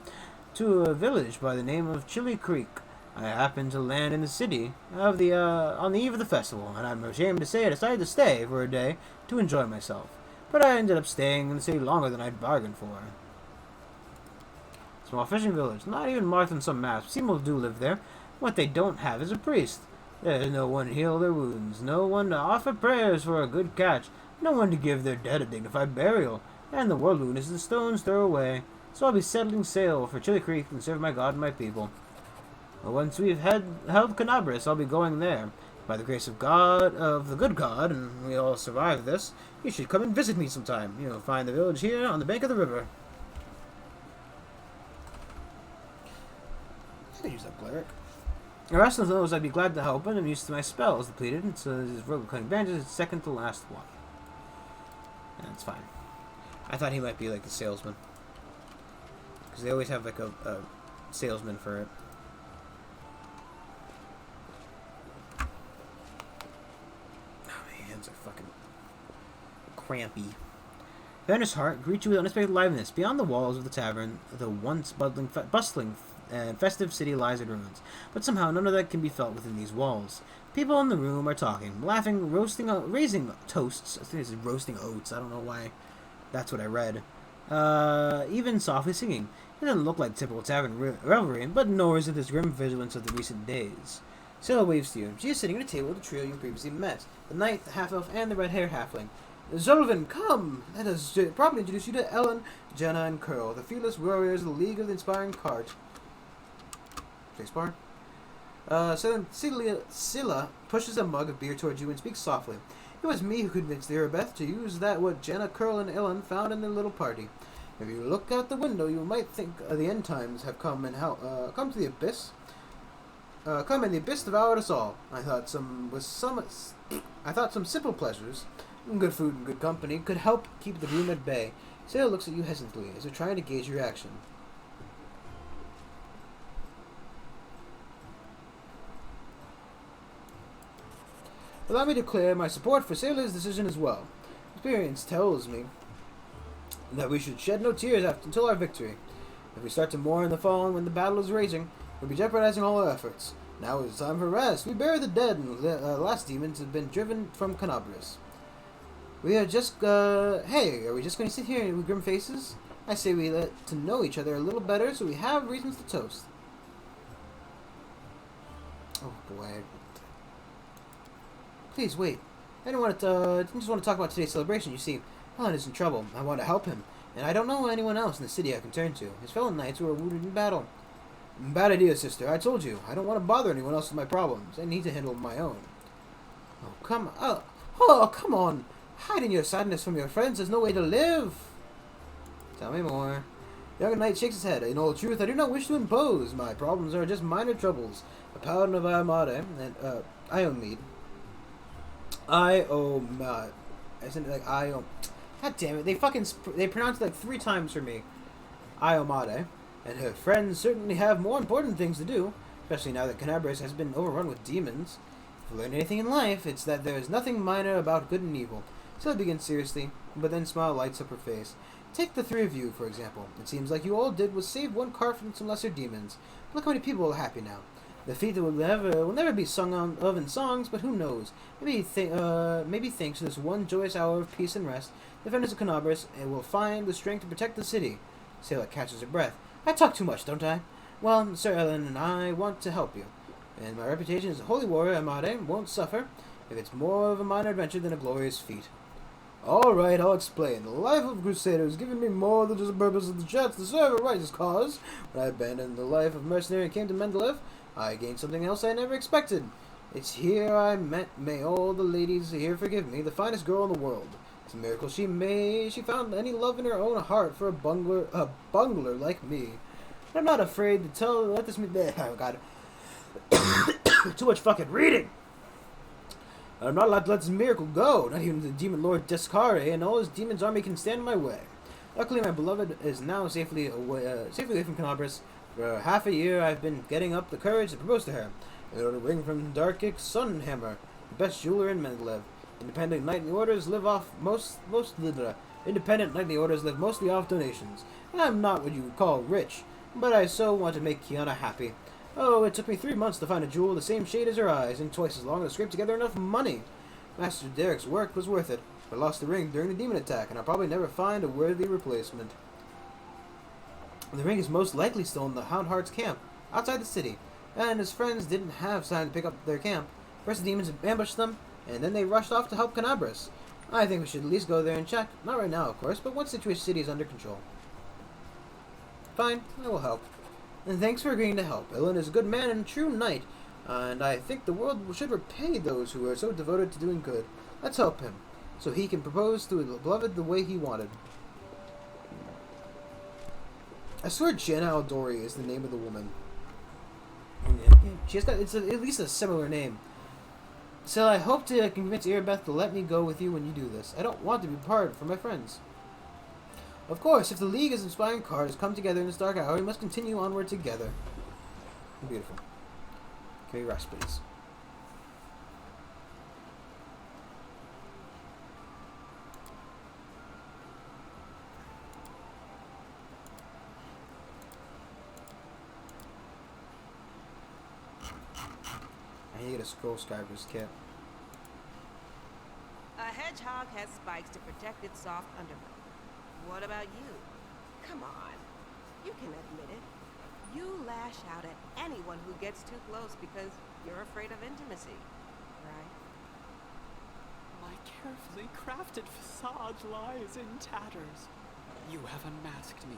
to a village by the name of Chili Creek. I happened to land in the city on the eve of the festival, and I'm ashamed to say I decided to stay for a day to enjoy myself. But I ended up staying in the city longer than I'd bargained for. Small fishing village, not even marked on some maps. People do live there. What they don't have is a priest. There's no one to heal their wounds, no one to offer prayers for a good catch, no one to give their dead a dignified burial, and the world wound is the stone's throw away. So I'll be settling sail for Chili Creek and serve my God and my people. But once we've held Canabres, I'll be going there. By the grace of God, of the good God, and we all survive this, you should come and visit me sometime. You'll find the village here on the bank of the river. I could use that cleric. The rest of those I'd be glad to help, and I'm used to my spells depleted, and so his rogue cutting bandages is second to last one. That's fine. I thought he might be like the salesman. Because they always have like a salesman for it. Oh, my hands are fucking crampy. Vander's heart greets you with unexpected liveliness. Beyond the walls of the tavern, the once bustling and festive city lies in ruins. But somehow none of that can be felt within these walls. People in the room are talking, laughing, raising toasts. I think this is roasting oats. I don't know why. That's what I read. Even softly singing. It doesn't look like typical tavern revelry, but nor is it this grim vigilance of the recent days. Scylla waves to you. She is sitting at a table with the trio you previously met. The knight, the half-elf, and the red-haired halfling. Zolvin, come! Let us properly introduce you to Ellen, Jenna, and Curl, the fearless warriors of the League of the Inspiring Cart. Spacebar. Scylla pushes a mug of beer towards you and speaks softly. It was me who convinced the Erebeth to use that what Jenna, Curl, and Ellen found in their little party. If you look out the window, you might think the end times have come and come to the abyss. Come and the abyss devoured us all. I thought some simple pleasures, good food and good company, could help keep the gloom at bay. Scylla looks at you hesitantly, as if trying to gauge your reaction. Allow me to declare my support for Scylla's decision as well. Experience tells me that we should shed no tears until our victory. If we start to mourn the fallen when the battle is raging, we'll be jeopardizing all our efforts. Now is time for rest. We bury the dead, and the last demons have been driven from Canabres. We are just, hey, are we just going to sit here with grim faces? I say we let to know each other a little better so we have reasons to toast. Oh boy. Please wait. I didn't just want to talk about today's celebration. You see, Helen is in trouble. I want to help him, and I don't know anyone else in the city I can turn to. His fellow knights were wounded in battle. Bad idea, sister. I told you. I don't want to bother anyone else with my problems. I need to handle my own. Come on. Hiding your sadness from your friends is no way to live. Tell me more. The young knight shakes his head. In all truth, I do not wish to impose. My problems are just minor troubles. A paladin of Iomade and Iomede. Isn't it like Iom? God damn it! They pronounced it like 3 times for me. Iomade and her friends certainly have more important things to do, especially now that Canabres has been overrun with demons. If we learn anything in life, it's that there is nothing minor about good and evil. Scylla begins seriously, but then smile lights up her face. Take the 3 of you, for example. It seems like you all did was save one cart from some lesser demons. Look how many people are happy now. The feat that will never be sung of in songs, but who knows? Maybe thanks to this one joyous hour of peace and rest, the defenders of Canabres will find the strength to protect the city. Scylla catches her breath. I talk too much, don't I? Well, Sir Ellen and I want to help you, and my reputation as a holy warrior Amade won't suffer if it's more of a minor adventure than a glorious feat. All right, I'll explain. The life of a crusader has given me more than just the purpose of the chance to serve a righteous cause. When I abandoned the life of mercenary and came to Mendeleev, I gained something else I never expected. It's here I met, may all the ladies here forgive me, the finest girl in the world. It's a miracle she found any love in her own heart for a bungler like me. But I'm not afraid to let this oh god. Too much fucking reading! I'm not allowed to let this miracle go. Not even the demon lord Descare and all his demons army can stand in my way. Luckily, my beloved is now safely away from Canabras. For half a year, I've been getting up the courage to propose to her. I ordered a ring from Darkic Sunhammer, the best jeweler in Mendeleev. Independent knightly orders live mostly off donations. I'm not what you would call rich, but I so want to make Kiana happy. Oh, it took me 3 months to find a jewel the same shade as her eyes, and twice as long to scrape together enough money. Master Derek's work was worth it. I lost the ring during the demon attack, and I'll probably never find a worthy replacement. The ring is most likely still in the Houndheart's camp, outside the city, and his friends didn't have time to pick up their camp. First the demons ambushed them, and then they rushed off to help Canabras. I think we should at least go there and check. Not right now, of course, but once the city is under control. Fine, I will help. And thanks for agreeing to help. Ilan is a good man and a true knight, and I think the world should repay those who are so devoted to doing good. Let's help him, so he can propose to his beloved the way he wanted. I swear Jenna Aldori is the name of the woman. She's got at least a similar name. So I hope to convince Erebeth to let me go with you when you do this. I don't want to be apart from my friends. Of course, if the League's inspiring cards come together in this dark hour, we must continue onward together. Beautiful. Can we rest, please? I need to get a Scroll Skyver's kit. A hedgehog has spikes to protect its soft underbelly. What about you? Come on. You can admit it. You lash out at anyone who gets too close because you're afraid of intimacy, right? My carefully crafted facade lies in tatters. You have unmasked me.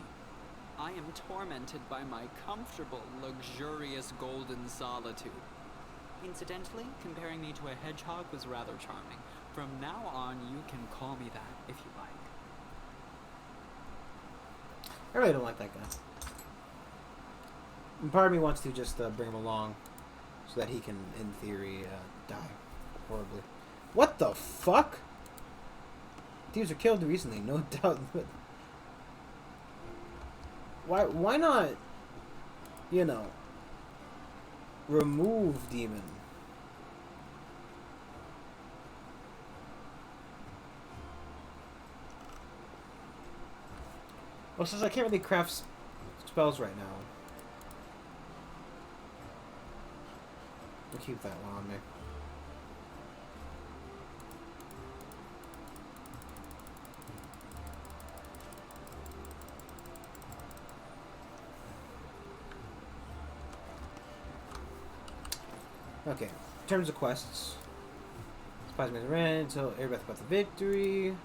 I am tormented by my comfortable, luxurious golden solitude. Incidentally, comparing me to a hedgehog was rather charming. From now on, you can call me that if you like. I really don't like that guy. And part of me wants to just bring him along so that he can, in theory, die horribly. What the fuck? Thieves were killed recently, no doubt. But why not, you know, remove demon? Well, since I can't really craft spells right now, I'll keep that one on me. Okay, in terms of quests, Spies Man's Ren until Erebeth about the victory.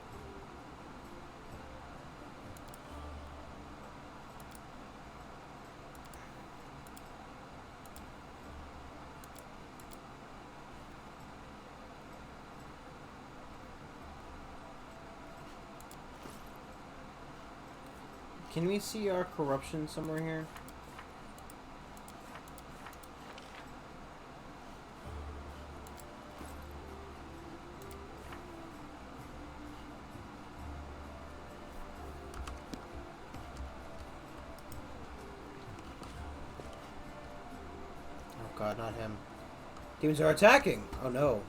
Can we see our corruption somewhere here? Oh god, not him. Demons are attacking! Oh no.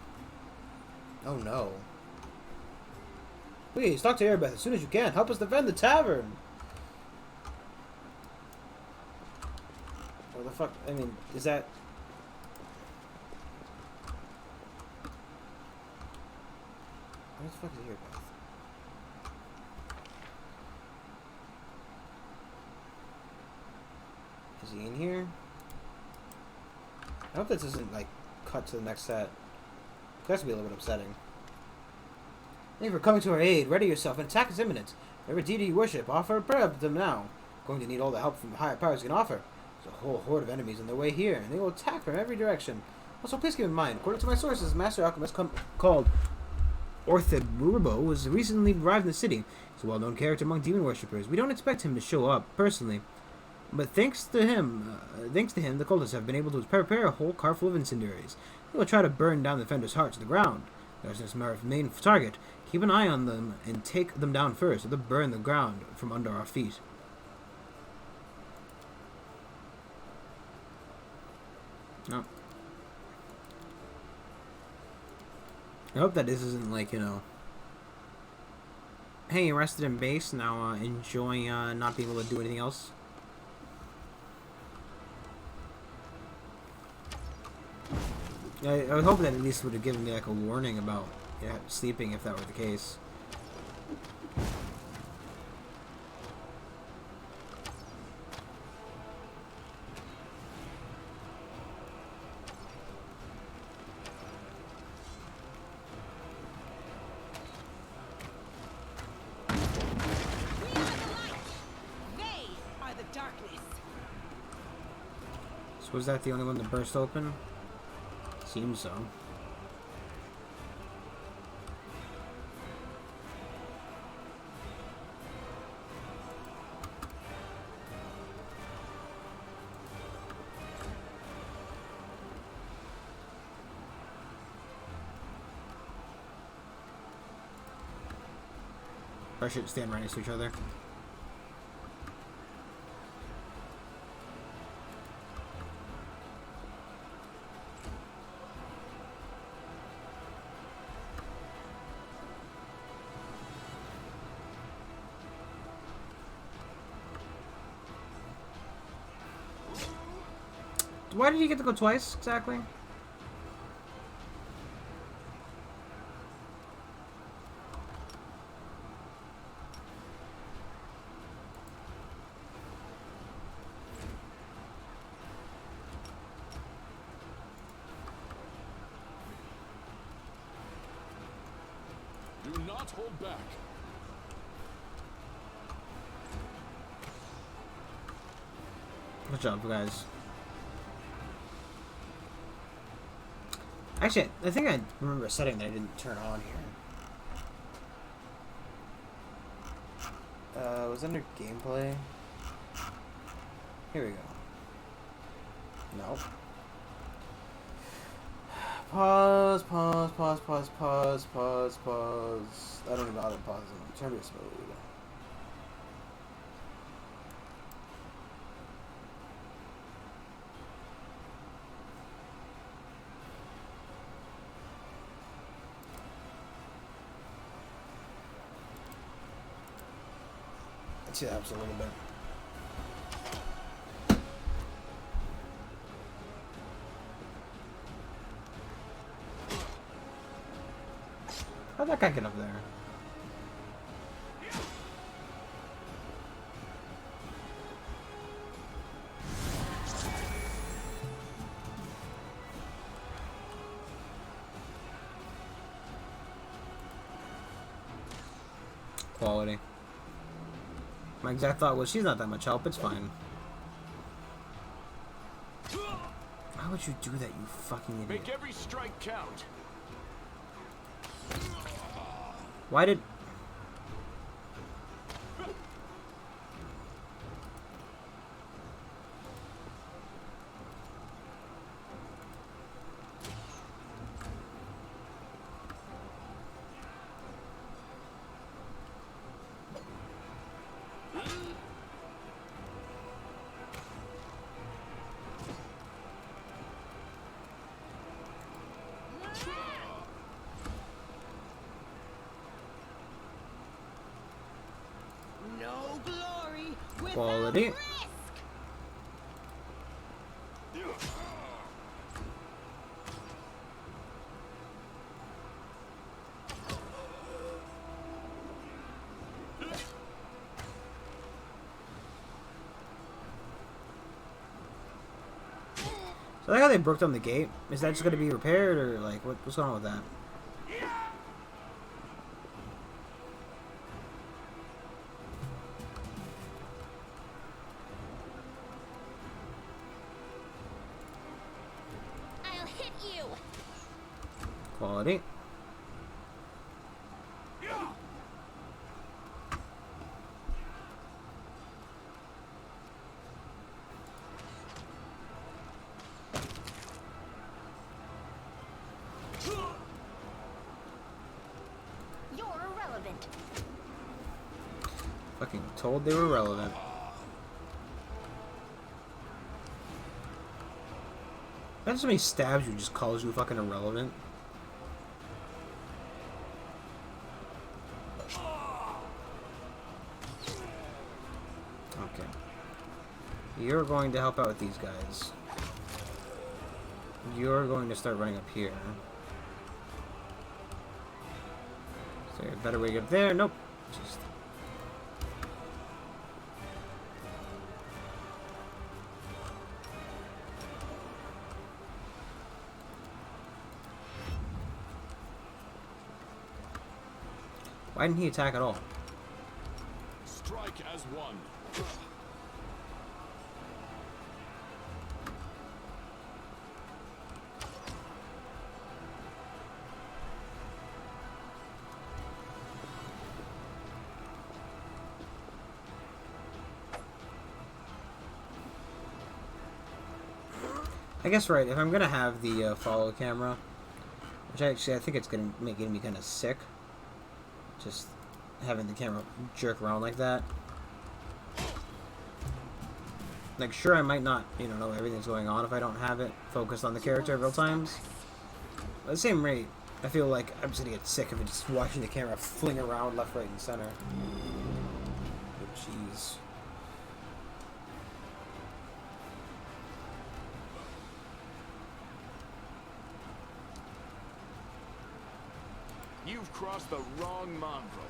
Oh no. Please, talk to Erebeth as soon as you can. Help us defend the tavern! What the fuck? I mean, is that... Where the fuck is Erebeth? Is he in here? I hope this isn't, like, cut to the next set. That's gonna be a little bit upsetting. Thank you for coming to our aid. Ready yourself. An attack is imminent. Whatever deity you worship, offer a prayer to them now. Going to need all the help from the higher powers you can offer. There's a whole horde of enemies on their way here, and they will attack from every direction. Also, please keep in mind, according to my sources, Master Alchemist called Orthidburbo was recently arrived in the city. He's a well-known character among demon worshippers. We don't expect him to show up, personally. But thanks to him, the cultists have been able to prepare a whole car full of incendiaries. They will try to burn down the Defender's heart to the ground. There's this main target. Keep an eye on them and take them down first, or they'll burn the ground from under our feet. No. I hope that this isn't like, you know, hey, you rested in base, now enjoy not being able to do anything else. I would hope that at least would have given me like a warning about sleeping if that were the case. So was that the only one that burst open? Seems so. I should stand right next to each other. Why did he get to go twice, exactly? Do not hold back. Good job, guys. Actually, I think I remember a setting that I didn't turn on here. Was under gameplay? Here we go. Nope. Pause. I don't know how to pause it. Turn this mode. Let's see that up a little bit. How'd that guy get up there? Quality. My exact thought was, she's not that much help, it's fine. Why would you do that, you fucking idiot? Make every strike count. Why did... Quality. So I like how they broke down the gate. Is that just going to be repaired, or like what's going on with that? Quality. Fucking told they were relevant. Imagine somebody stabs you and just calls you fucking irrelevant. Okay. You're going to help out with these guys. You're going to start running up here. Is there a better way to get up there? Nope. Just... Why didn't he attack at all? Strike as one. I guess right. If I'm gonna have the follow camera, which actually I think it's gonna make me kind of sick, just having the camera jerk around like that. Like, sure, I might not, you know everything's going on if I don't have it focused on the character at real times. At the same rate, I feel like I'm just gonna get sick of it just watching the camera fling around left, right, and center. Oh, jeez. You've crossed the wrong mongrel.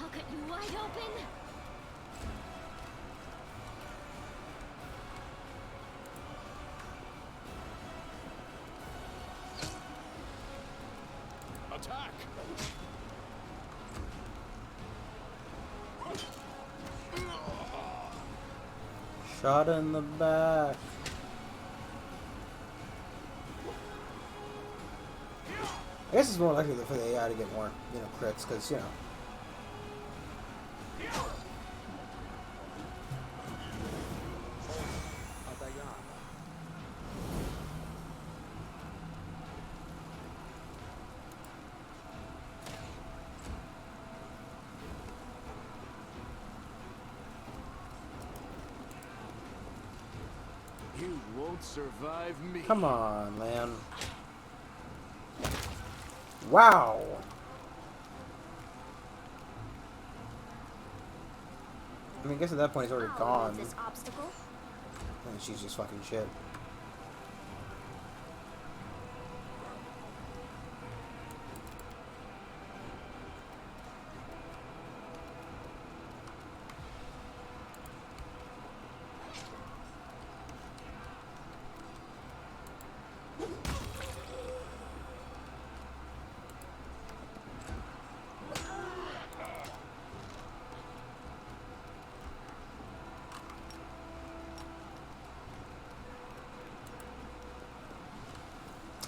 I'll cut you wide open. Attack! Shot in the back. I guess it's more likely for the AI to get more, crits, because, You won't survive me. Come on, man. Wow. I mean, I guess at that point it's already gone. This obstacle? And she's just fucking shit.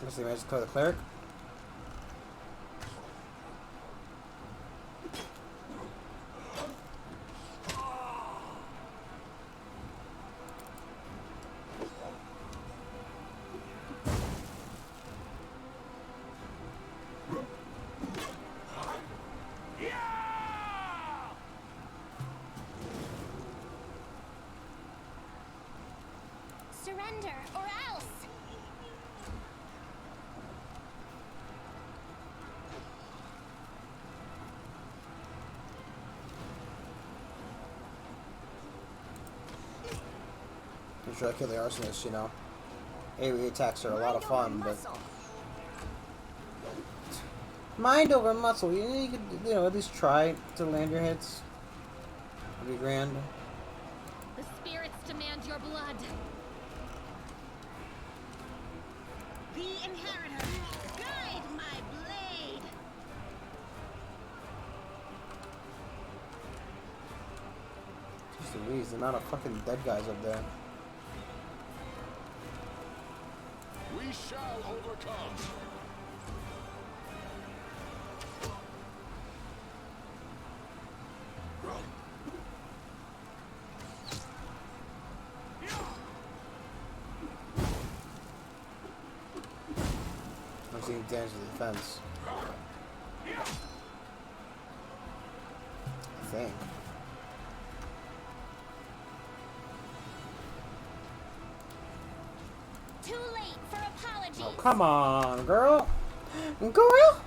Let's see, I just call the cleric. Surrender, or else! I'm sure I kill the arsonist, AoE attacks are a lot of fun, but... Mind over muscle. You could, at least try to land your hits. That'd be grand. The spirits demand your blood. The inheritor, guide my blade. Just the amount of fucking dead guys up there. We shall overcome. I'm seeing damage to the defense. I think. Too late for apologies. Oh, come on, girl. Girl?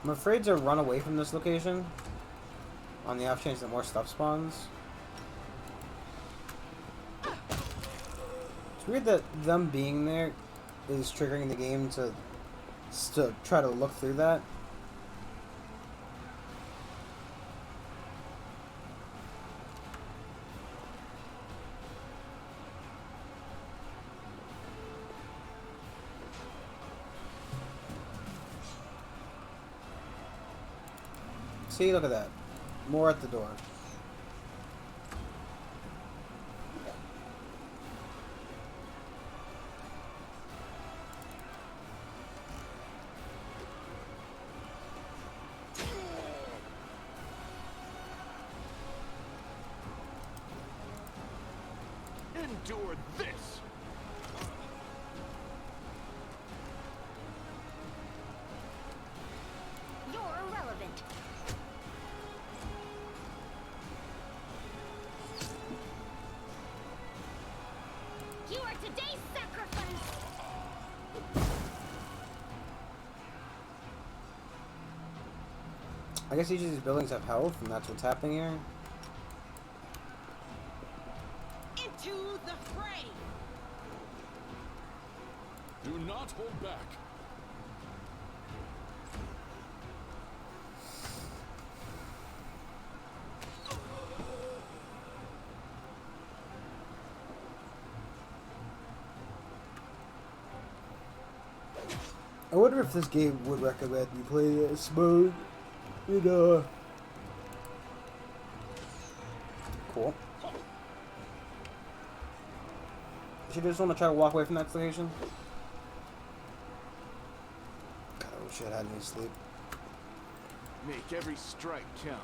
I'm afraid to run away from this location on the off chance that more stuff spawns. It's weird that them being there is triggering the game to try to look through that. See, look at that. More at the door. Endure this. You're irrelevant. You are today's sacrifice. I guess each of these buildings have health, and that's what's happening here. Into the fray! Do not hold back. I wonder if this game would recommend you play this mode. You know. Cool. Should I just want to try to walk away from that location? God, I wish I had any sleep. Make every strike count.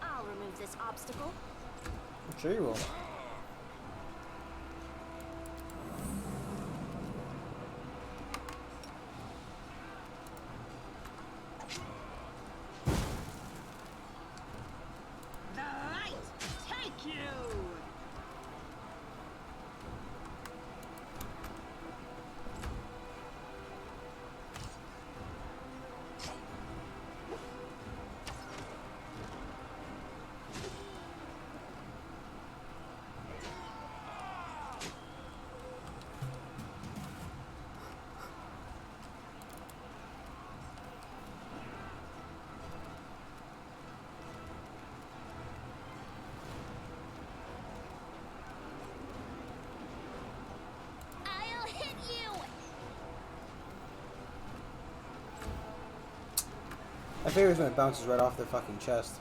I'll remove this obstacle. I'm sure you will. The light take you! I'll hit you. My favorite is when it bounces right off their fucking chest.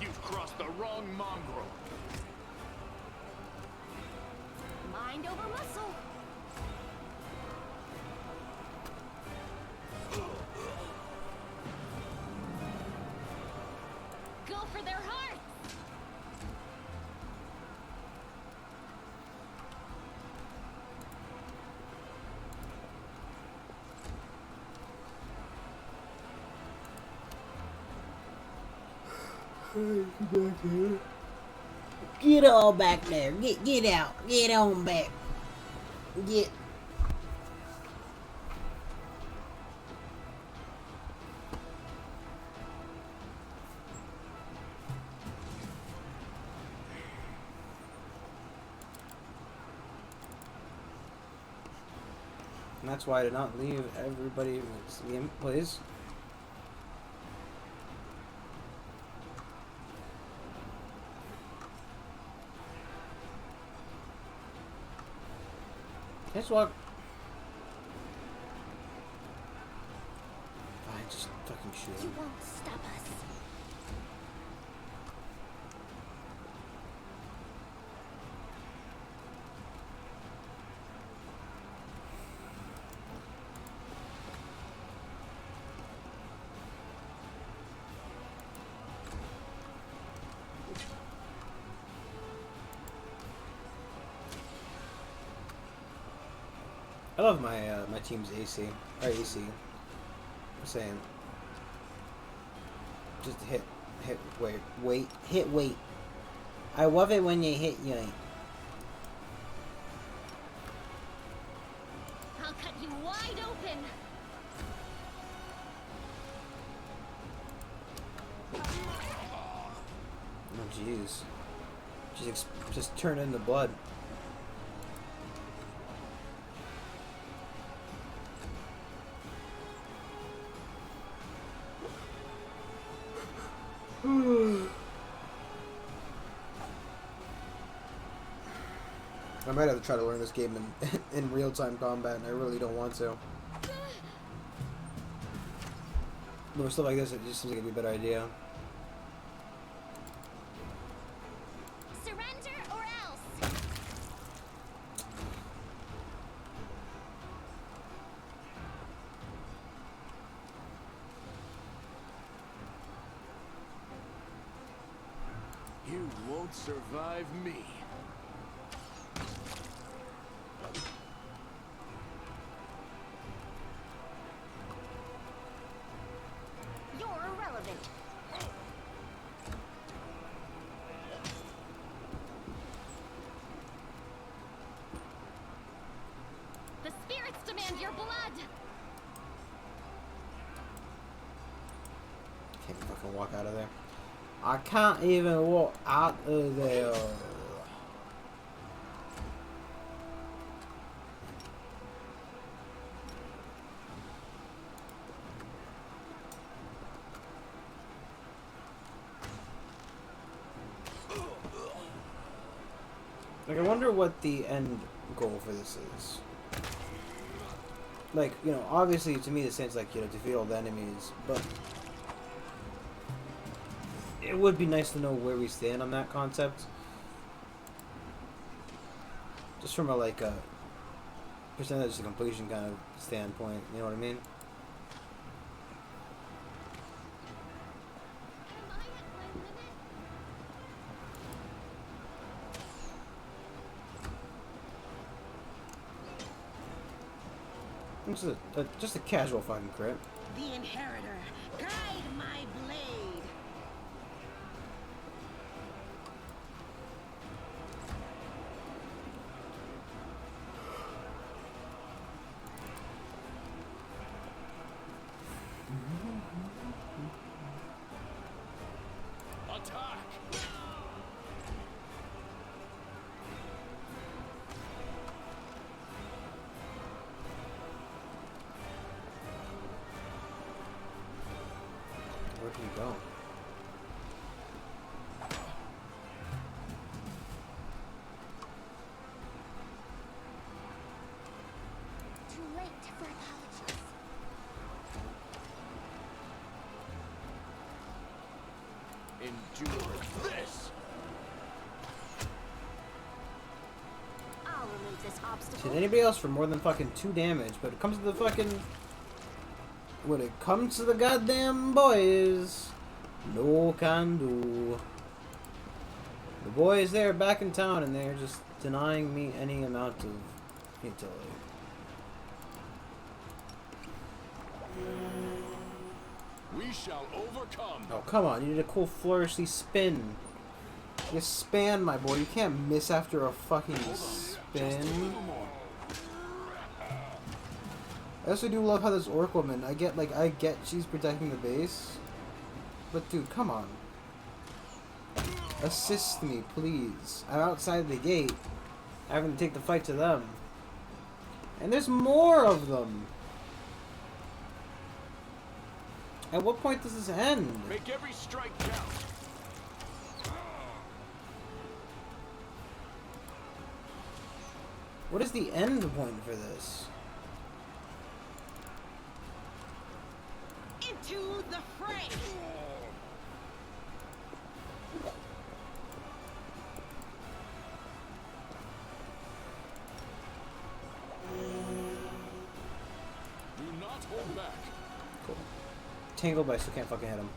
You've crossed the wrong mongrel. Mind over muscle. Go for their hearts. Get all back there. Get out. Get on back. Get. And that's why I did not leave everybody in this game, please. Guess what? I just fucking shoot. You won't stop us. I love my my team's AC. Or AC. I'm saying. Just hit wait. I love it when you hit wait. I'll cut you wide open. Oh jeez. Just turn into blood. I might have to try to learn this game in real-time combat, and I really don't want to. But with stuff like this, it just seems like it'd be a better idea. Surrender or else. You won't survive me. You're irrelevant. The spirits demand your blood. Can't fucking walk out of there. I can't even walk out of there. Like, I wonder what the end goal for this is. Like, you know, obviously to me this sounds like, you know, defeat all the enemies, but it would be nice to know where we stand on that concept. Just from a, like, a percentage to completion kind of standpoint, you know what I mean? Am I at my limit? Just a casual fucking crit. The Inheritor, guide my blade. Attack! Where'd he go? Too late for apologies. Endure this! I'll remove this obstacle. Hit anybody else for more than fucking 2 damage, but it comes to the fucking... When it comes to the goddamn boys, no can do. The boys there back in town and they're just denying me any amount of utility. We shall overcome. Oh, come on, you need a cool flourishy spin. You span, my boy. You can't miss after a fucking spin. I also do love how this orc woman, I get she's protecting the base. But dude, come on. Assist me, please. I'm outside the gate, having to take the fight to them. And there's more of them. At what point does this end? Make every strike count. What is the end point for this? Into the fray! Do not hold back. Cool. Tangled, but I still can't fucking hit him.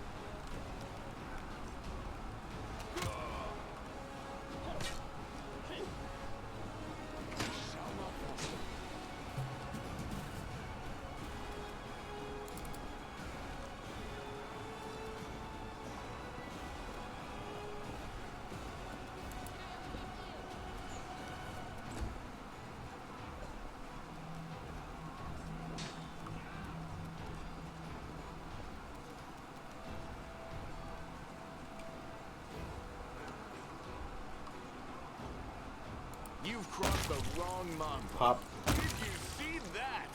You've crossed the wrong mongrel. Pop. Did you see that?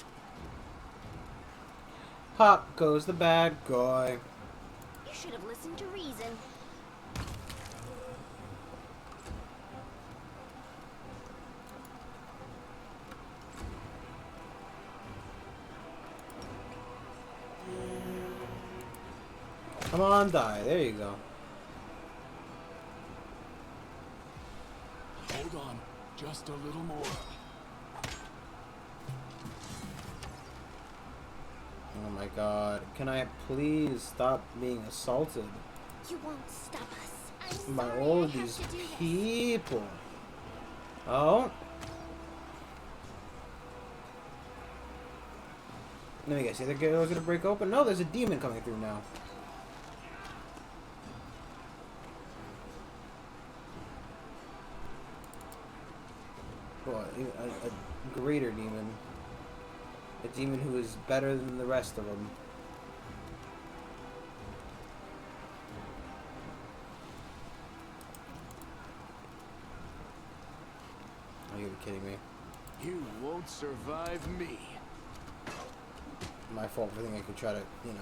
Pop goes the bad guy. You should have listened to reason. Come on, die. There you go. Hold on, just a little more. Oh my god. Can I please stop being assaulted You won't stop us. I'm by sorry all I of have these to do this. people? Oh? Let me guess. The door was gonna break open? No, there's a demon coming through now. Well, a greater demon. A demon who is better than the rest of them. Are you kidding me? You won't survive me. My fault for thinking I could try to, you know,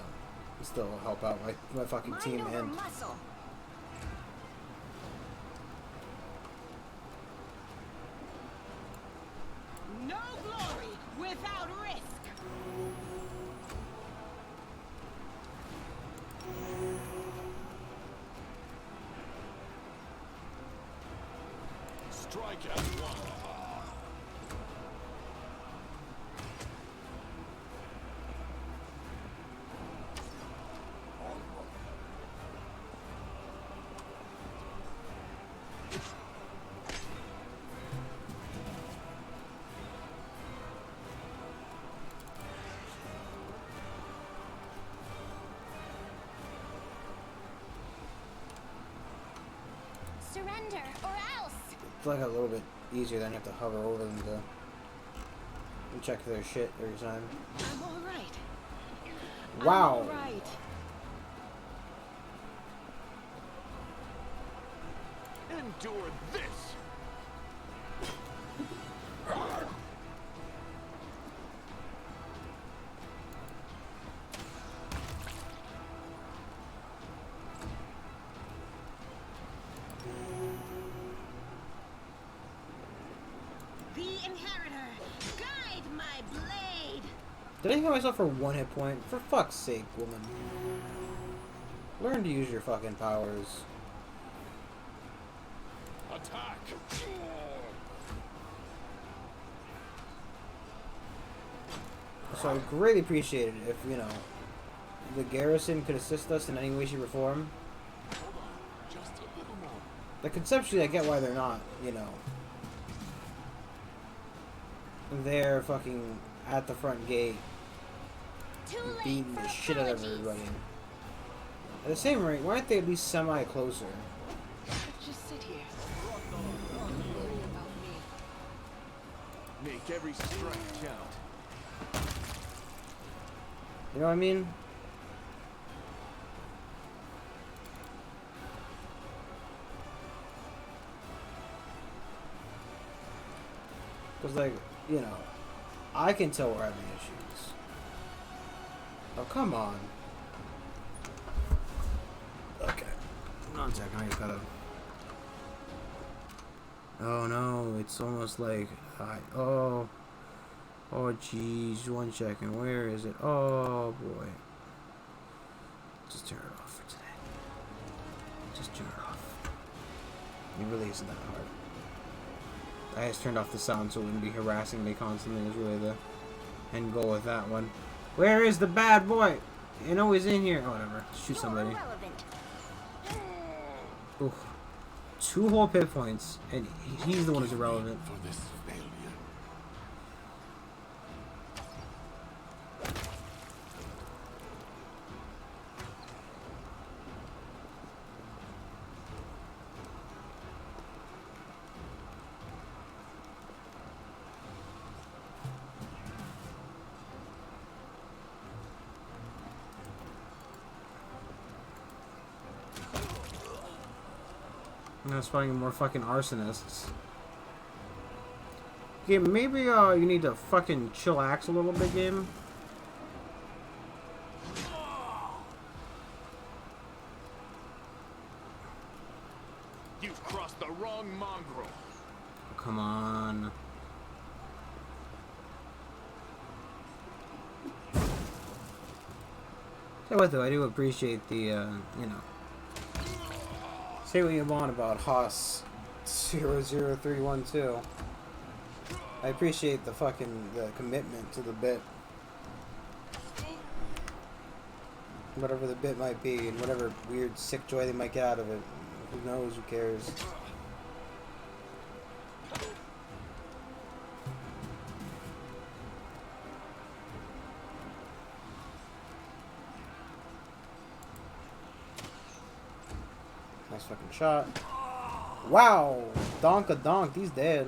still help out my fucking Mind team over and muscle. No glory without risk. Strike at one. Surrender, or else. it's like a little bit easier than you have to hover over them to check their shit every time. I'm all right. Wow. I'm all right. Endure this. The inheritor, guide my blade. Did I hit myself for 1 hit point? For fuck's sake, woman. Learn to use your fucking powers. Attack. So I'd greatly appreciate it if, you know, the garrison could assist us in any way, shape, or form. Hold on, just a little more. Like, conceptually, I get why they're not, you know, they're fucking at the front gate Too late beating for the shit out of apologies. everybody. At the same rate, why aren't they at least semi-closer? Just sit here. Don't worry about me. Make every strike count. You know what I mean? Because, like, you know, I can tell we're having issues. Oh, come on. Okay. Hold on a second. I just gotta... Oh, no. It's almost like... Oh, jeez. 1 second. Where is it? Oh, boy. Just turn it off for today. Just turn it off. It really isn't that hard. I just turned off the sound so it wouldn't be harassing me constantly. Is really the end goal with that one. Where is the bad boy? You know he's in here. Oh, whatever. Shoot somebody. Ooh. 2 whole pit points, and he's the one who's irrelevant. For this failure. I'm not spawning more fucking arsonists. Yeah, maybe you need to fucking chillax a little bit, game. You've crossed the wrong mongrel. Oh, come on. Tell you what though, I do appreciate the, you know, say what you want about Haas 00312. I appreciate the commitment to the bit. Whatever the bit might be, and whatever weird sick joy they might get out of it. Who knows, who cares? Nice fucking shot. Wow! Donk, he's dead.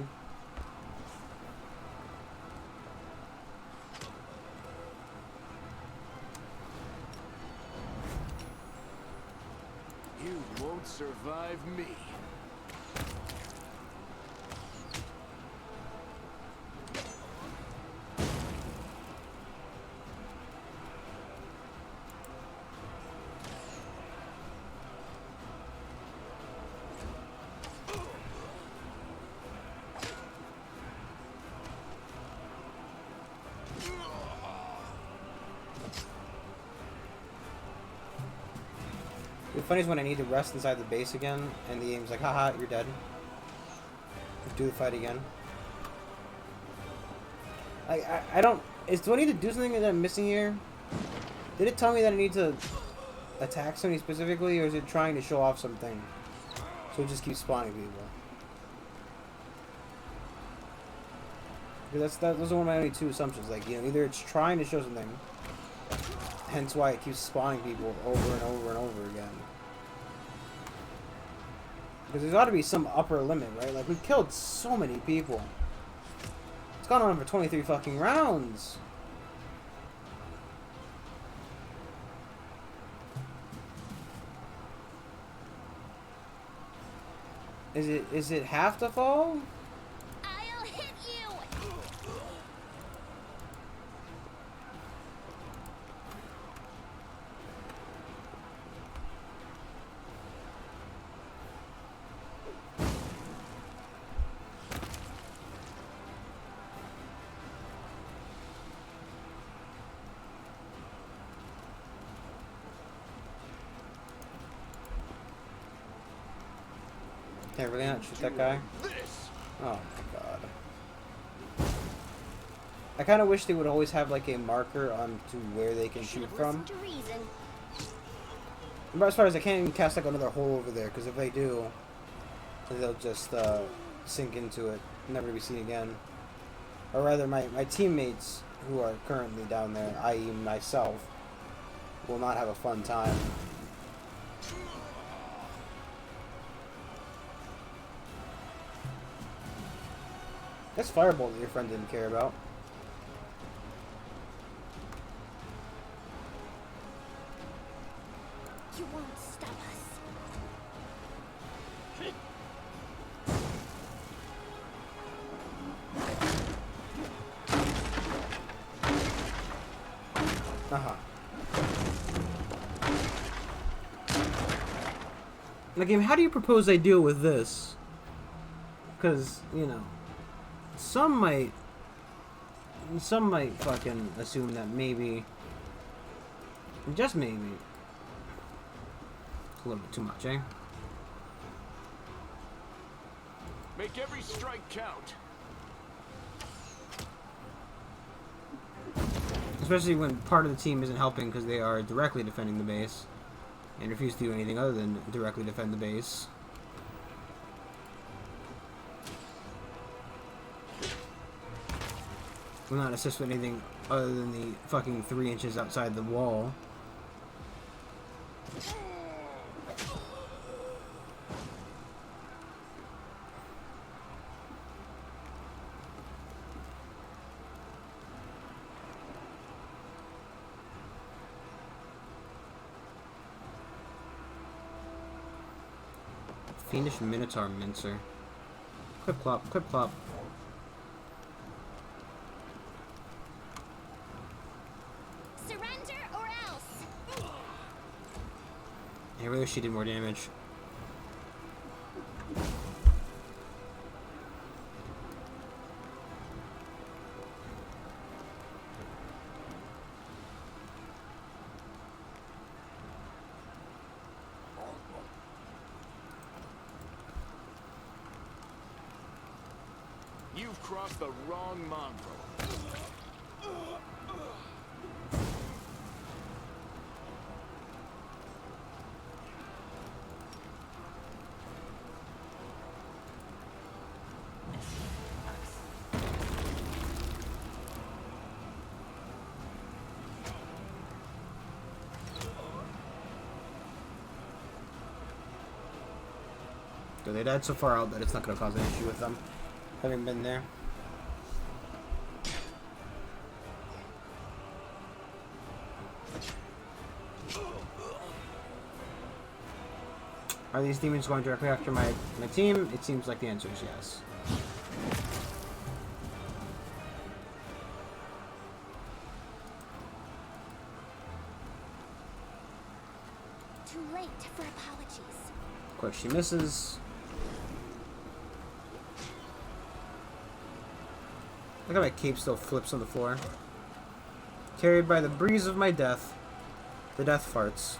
You won't survive me. The funny is when I need to rest inside the base again, and the game's like, haha, you're dead. Do the fight again. I don't... do I need to do something that I'm missing here? Did it tell me that I need to attack somebody specifically, or is it trying to show off something? So it just keeps spawning people. Because those are one of my only 2 assumptions. Like, you know, either it's trying to show something, hence why it keeps spawning people over and over and over again. Because there's got to be some upper limit, right? Like, we've killed so many people. It's gone on for 23 fucking rounds. Is it have to fall? I'll hit you! Can't really not shoot that guy. Oh my god. I kind of wish they would always have like a marker on to where they can shoot from. But as far as I can't even cast like another hole over there, because if they do, they'll just sink into it, never to be seen again. Or rather, my teammates who are currently down there, i.e. myself, will not have a fun time. That's Fireball that your friend didn't care about. You won't stop us. Uh-huh. Now, game, how do you propose I deal with this? Because, you know, some might fucking assume that maybe, just maybe, it's a little bit too much, eh? Make every strike count. Especially when part of the team isn't helping because they are directly defending the base and refuse to do anything other than directly defend the base. Will not assist with anything other than the fucking 3 inches outside the wall. Fiendish Minotaur Mincer. Clip clop, clip clop. Surrender or else. I really wish she did more damage. You've crossed the wrong mongrel. So they died so far out that it's not going to cause an issue with them having been there. Are these demons going directly after my team? It seems like the answer is yes. Too late for apologies. Of course, she misses. Look how my cape still flips on the floor. Carried by the breeze of my death, the death farts.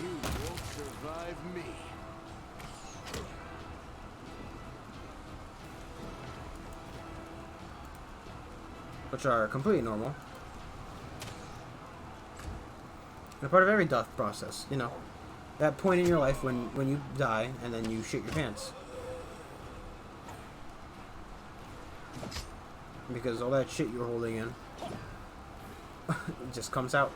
You won't survive me. Which are completely normal. And a part of every death process, you know. That point in your life when you die and then you shit your pants. Because all that shit you're holding in it just comes out.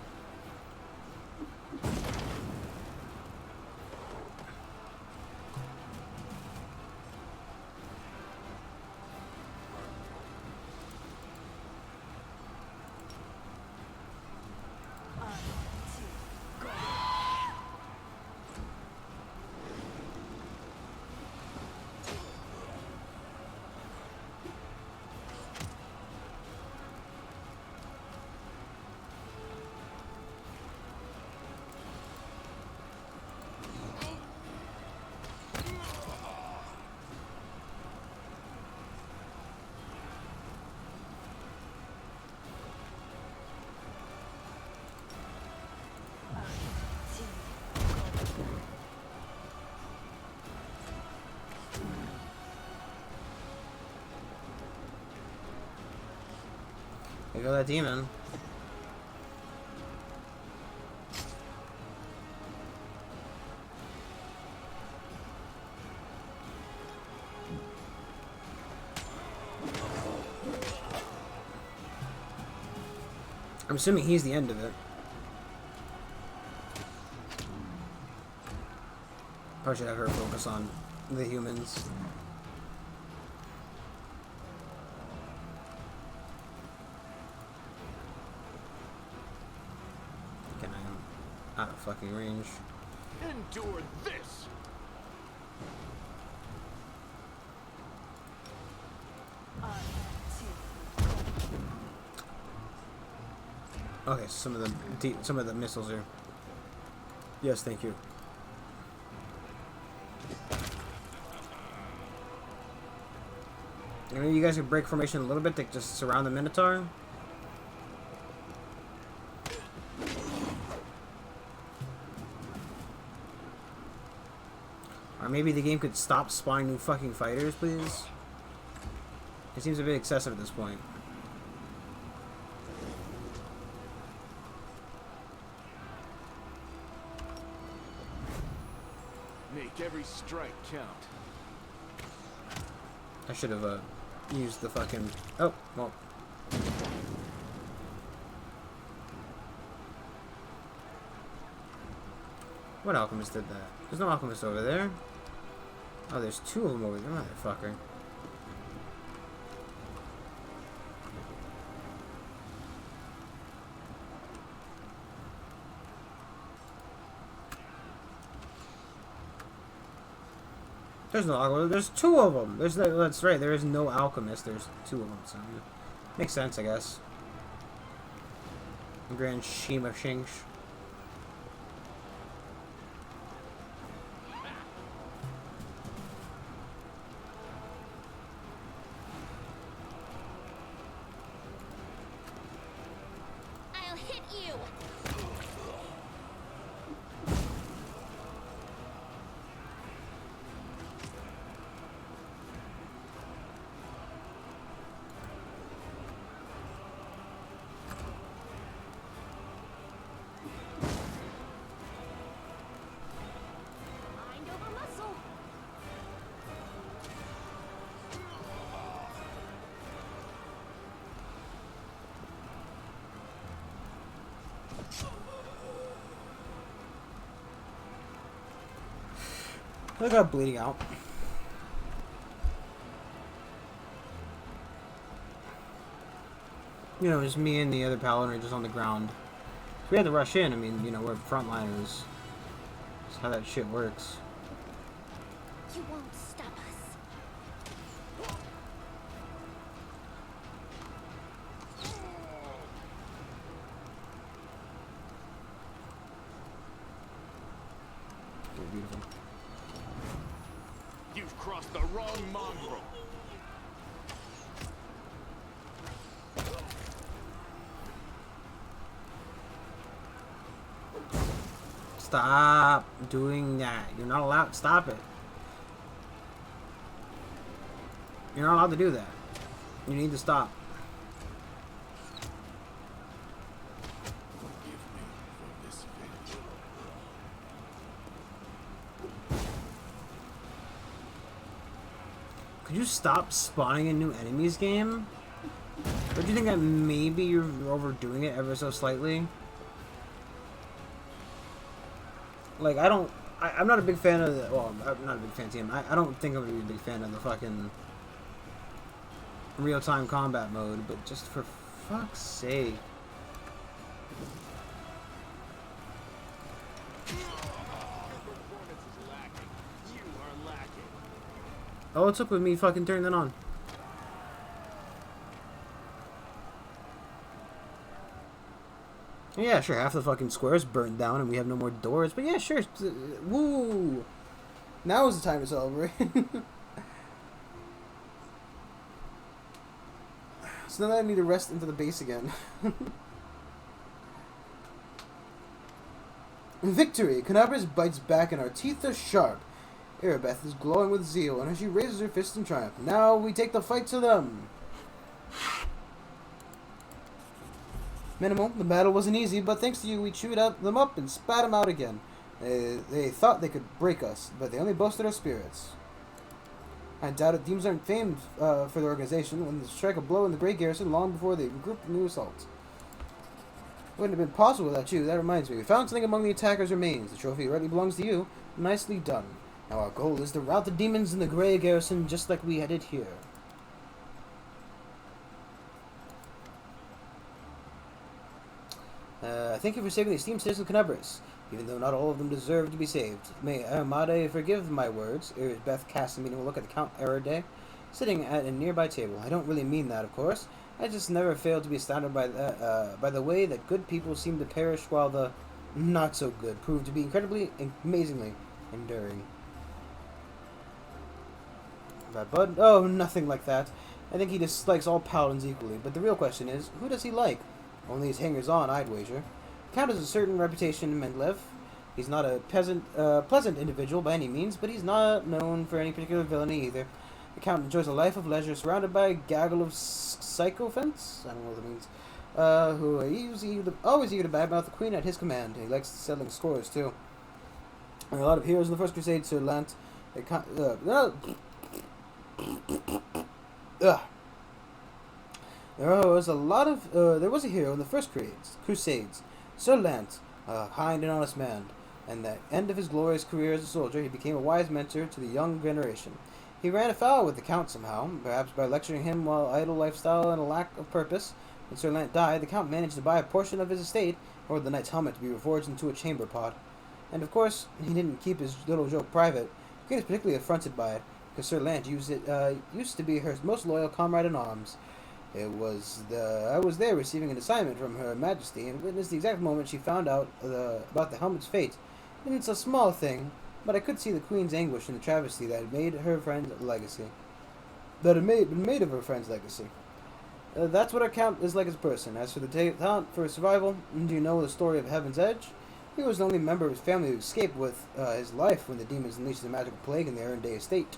There go that demon. I'm assuming he's the end of it. Probably should have her focus on the humans. Can I out of fucking range? Endure this. Okay, some of the missiles are. Yes, thank you. You guys can break formation a little bit to just surround the Minotaur. Or maybe the game could stop spawning new fucking fighters, please. It seems a bit excessive at this point. Make every strike count. I should have used the fucking... Oh, well. What alchemist did that? There's no alchemist over there. Oh, there's two of them over there, motherfucker. There's no alchemist. There's two of them. There's no, that's right. There is no alchemist. There's two of them. So makes sense, I guess. Grand Shima Shinsh. I'll hit you. Mind over muscle. Look at bleeding out. You know, just me and the other paladin are just on the ground. So we had to rush in. I mean, you know, we're frontliners. That's how that shit works. You won't stop us. They're beautiful. You've crossed the wrong mongrel. Stop doing that. You're not allowed. Stop it. You're not allowed to do that. You need to stop. Forgive me for this failure. Could you stop spawning in new enemies, game? Or do you think that maybe you're overdoing it ever so slightly? Like, I'm not a big fan of the, well, I'm not a big fan of the game. I don't think I'm going to be a big fan of the fucking real-time combat mode, but just for fuck's sake. Performance is lacking. You are lacking. All it took was me fucking turning that on. Yeah, sure, half the fucking squares burned down and we have no more doors, but yeah, sure. Woo! Now is the time to celebrate. So now I need to rest into the base again. Victory! Canabra's bites back and our teeth are sharp. Erebeth is glowing with zeal, and as she raises her fist in triumph, now we take the fight to them! Minimal, the battle wasn't easy, but thanks to you, we chewed them up and spat them out again. They thought they could break us, but they only boasted our spirits. I doubt it. Demons aren't famed for their organization when they strike a blow in the Grey Garrison long before they regroup for new assaults. Wouldn't have been possible without you. That reminds me. We found something among the attackers' remains. The trophy rightly belongs to you. Nicely done. Now our goal is to rout the demons in the Grey Garrison just like we did here. Thank you for saving the esteemed citizen Canubris, even though not all of them deserve to be saved. May Armade forgive my words. Beth cast a meaning look at the Count Erode, sitting at a nearby table. I don't really mean that, of course. I just never failed to be astounded by the way that good people seem to perish while the not so good prove to be incredibly, amazingly enduring. Bad Bud? Oh, nothing like that. I think he dislikes all paladins equally, but the real question is, who does he like? Only his hangers-on, I'd wager. The Count has a certain reputation in Mendlev. He's not a pleasant individual by any means, but he's not known for any particular villainy either. The Count enjoys a life of leisure surrounded by a gaggle of sycophants, I don't know what that means, who are always eager to badmouth the Queen at his command. He likes settling scores, too. There are a lot of heroes in the First Crusade, Sir Lant. There was a hero in the First Crusades, Sir Lant, a kind and honest man. And at the end of his glorious career as a soldier, he became a wise mentor to the young generation. He ran afoul with the Count somehow, perhaps by lecturing him while idle lifestyle and a lack of purpose. When Sir Lant died, the Count managed to buy a portion of his estate, or the knight's helmet to be reforged into a chamber pot. And of course, he didn't keep his little joke private. The Queen was particularly affronted by it, because Sir Lant used to be her most loyal comrade in arms. I was there receiving an assignment from Her Majesty, and witnessed the exact moment she found out about the helmet's fate. And it's a small thing, but I could see the Queen's anguish in the travesty that had made her friend's legacy. Been made of her friend's legacy. That's what our Count is like as a person. As for the talent for survival, do you know the story of Heaven's Edge? He was the only member of his family who escaped with his life when the demons unleashed the magical plague in the Iron Day estate.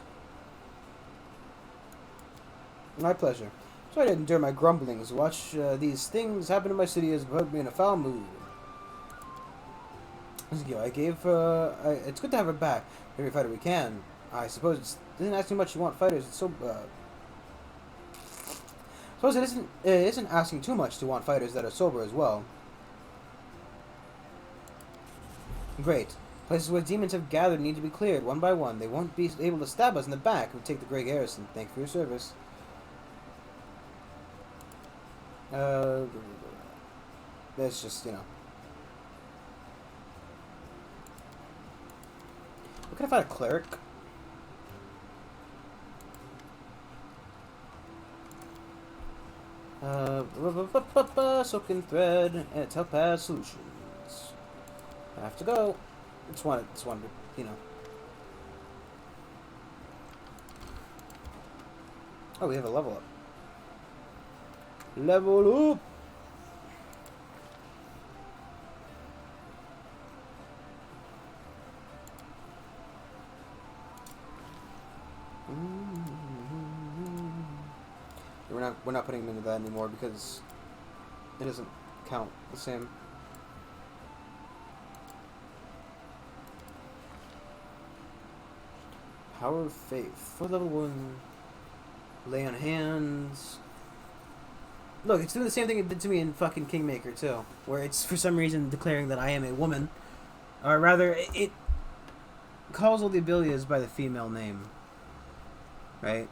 My pleasure. Sorry to endure my grumblings. Watch these things happen in my city has put me in a foul mood. It's good to have her back. Every fighter we can. I suppose it isn't asking much you want fighters. It's so. Suppose it isn't asking too much to want fighters that are sober as well. Great. Places where demons have gathered need to be cleared one by one. They won't be able to stab us in the back and take the Grey Garrison. Thank you for your service. That's just, you know. What can I find a cleric? Soaking thread and telepath solutions. I have to go. Just wanted to, you know. Oh, we have a level up. Level up! We're not putting him into that anymore because it doesn't count the same. Power of Faith for level 1. Lay on hands. Look, it's doing the same thing it did to me in fucking Kingmaker too, where it's for some reason declaring that I am a woman, or rather, it calls all the abilities by the female name, right?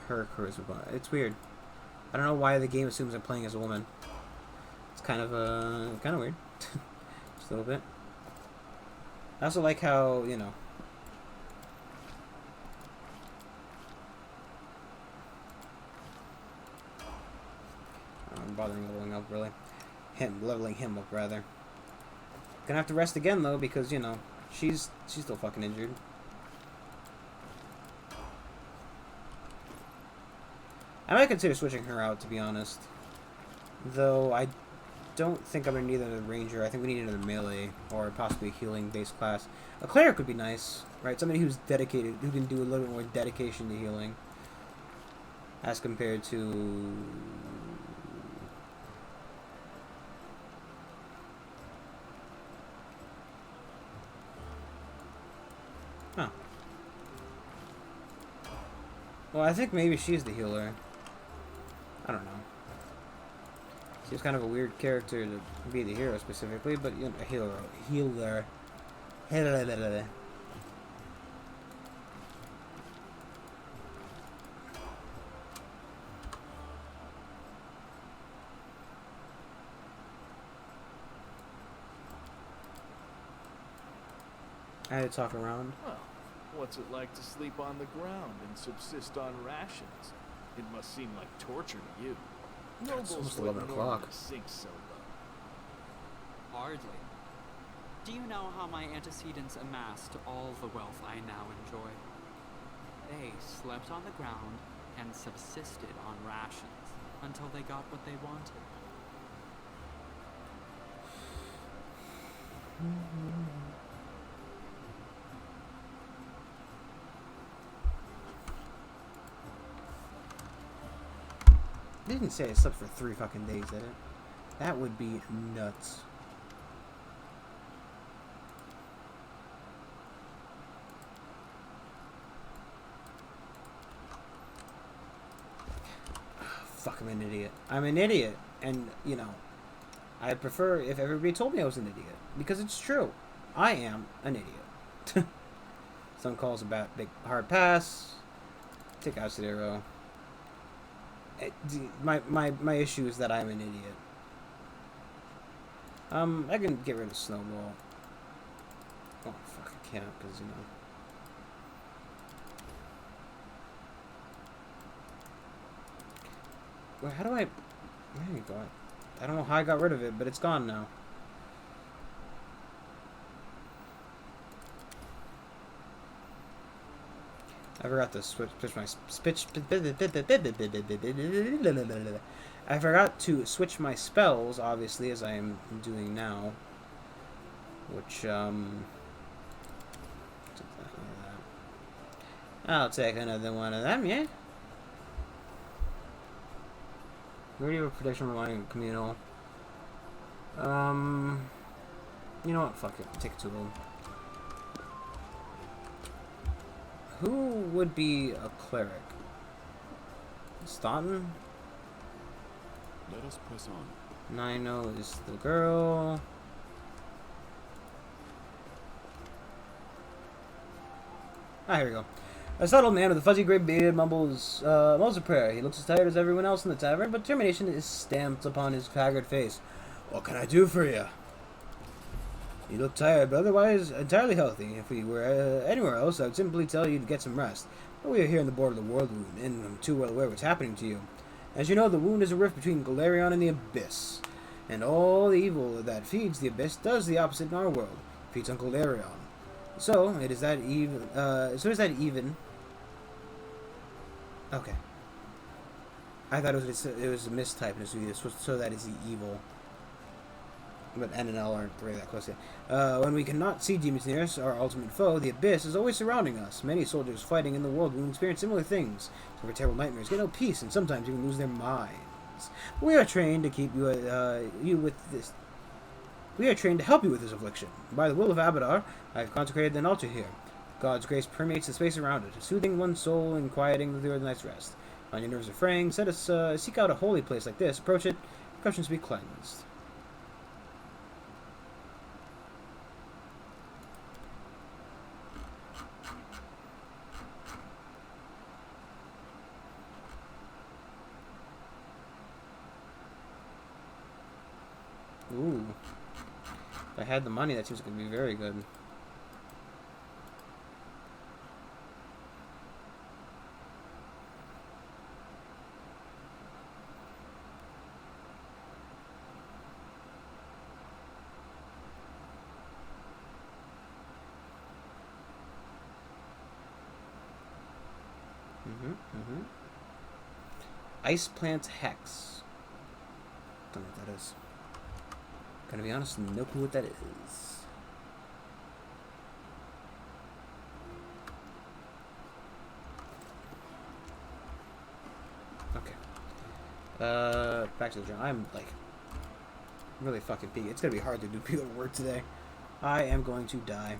Her charisma. It's weird. I don't know why the game assumes I'm playing as a woman. It's kind of weird, just a little bit. I also like how, you know. I'm bothering leveling up, really. Leveling him up, rather. Gonna have to rest again, though, because, you know, she's still fucking injured. I might consider switching her out, to be honest. Though, I don't think I'm gonna need another ranger. I think we need another melee, or possibly a healing-based class. A cleric would be nice, right? Somebody who's dedicated, who can do a little bit more dedication to healing. As compared to... Huh. Well, I think maybe she's the healer. I don't know. She's kind of a weird character to be the hero specifically, but you know, healer. I had to talk around. Well, What's it like to sleep on the ground and subsist on rations? It must seem like torture to you. It's almost would 11 o'clock. normally sink so low. Hardly. Do you know how my antecedents amassed all the wealth I now enjoy? They slept on the ground and subsisted on rations until they got what they wanted. They didn't say I slept for 3 fucking days, did it? That would be nuts. Fuck, I'm an idiot. I'm an idiot. And, you know, I'd prefer if everybody told me I was an idiot. Because it's true. I am an idiot. Some calls about big hard pass. Take out Sudero. My issue is that I'm an idiot. I can get rid of Snowball. Oh, fuck, I can't, because, you know. Well, how do I... There you go. I don't know how I got rid of it, but it's gone now. I forgot to switch my I forgot to switch my spells, obviously, as I am doing now. Which, I'll take another one of them, yeah? Radio protection reminding communal. You know what? Fuck it. Take it to them. Who would be a cleric? Staunton? Let us press on. Nino is the girl. Ah, here we go. A subtle man with a fuzzy gray beard mumbles a prayer. He looks as tired as everyone else in the tavern, but determination is stamped upon his haggard face. What can I do for you? You look tired, but otherwise entirely healthy. If we were anywhere else, I would simply tell you to get some rest. But we are here in the border of the world wound, and I'm too well aware what's happening to you. As you know, the wound is a rift between Galarion and the Abyss. And all the evil that feeds the Abyss does the opposite in our world. Feeds on Galarion. So, is that even... Okay. I thought it was a mistype, and so that is the evil. But N and L aren't really that close yet. When we cannot see demons near us, our ultimate foe, the Abyss, is always surrounding us. Many soldiers fighting in the world will experience similar things, suffer terrible nightmares, get no peace, and sometimes even lose their minds. We are trained to keep you with this. We are trained to help you with this affliction. By the will of Abadar, I have consecrated an altar here. God's grace permeates the space around it, soothing one's soul and quieting the night's rest. When your nerves are fraying, seek out a holy place like this. Approach it, corruptions be cleansed. Ooh. If I had the money, that seems like it would be very good. Ice Plant Hex. Don't know what that is. Gonna be honest, no clue what that is. Okay. Back to the journal. I'm like really fucking peaked. It's gonna be hard to do pure work today. I am going to die.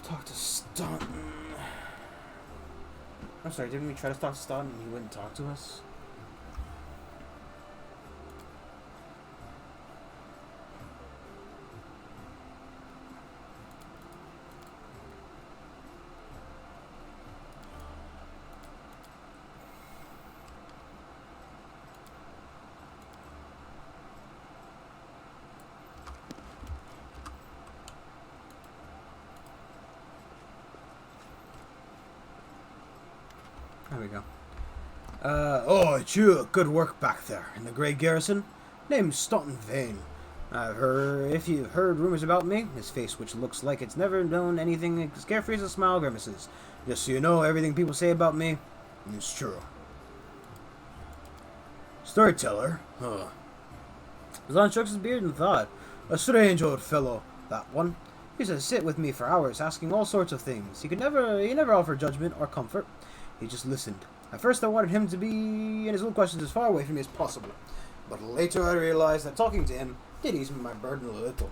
Talk to Staunton. I'm sorry, didn't we try to talk to Staunton and he wouldn't talk to us? There we go. Oh, it's you. Good work back there in the Grey Garrison. Name's Staunton Vane. If you've heard rumors about me, his face, which looks like it's never known anything as carefree as a smile, grimaces. Just so you know, everything people say about me is true. Storyteller? Huh. Zahn strokes his beard and thought. A strange old fellow, that one. He used to sit with me for hours, asking all sorts of things. He never offered judgment or comfort. He just listened. At first I wanted him to be and his little questions as far away from me as possible. But later I realized that talking to him did ease my burden a little.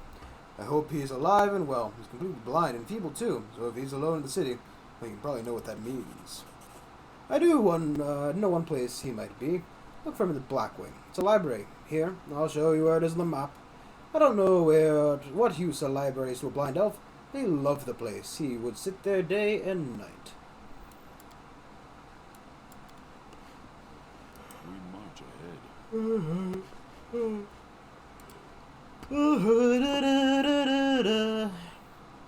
I hope he's alive and well. He's completely blind and feeble too, so if he's alone in the city, well, you can probably know what that means. I do know one place he might be. Look for him in the Blackwing. It's a library. Here, I'll show you where it is on the map. I don't know what use a library is to a blind elf. They love the place. He would sit there day and night. We march ahead.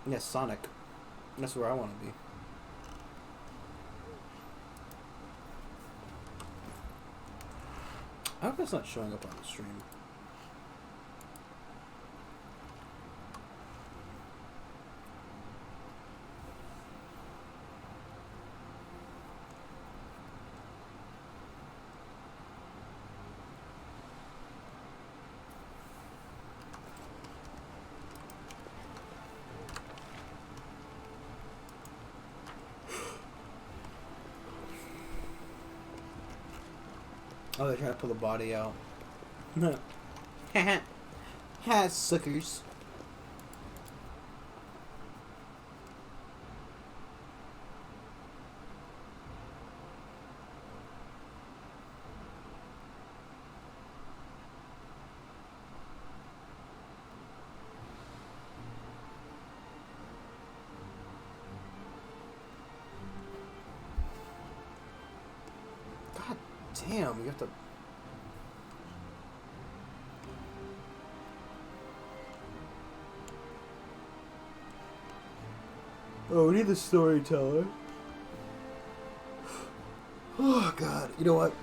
Yes, Sonic. That's where I want to be. I hope that's not showing up on the stream. Oh, they're trying to pull the body out. Ha, suckers. God damn, you have to... Oh, we need the storyteller. Oh, God. You know what?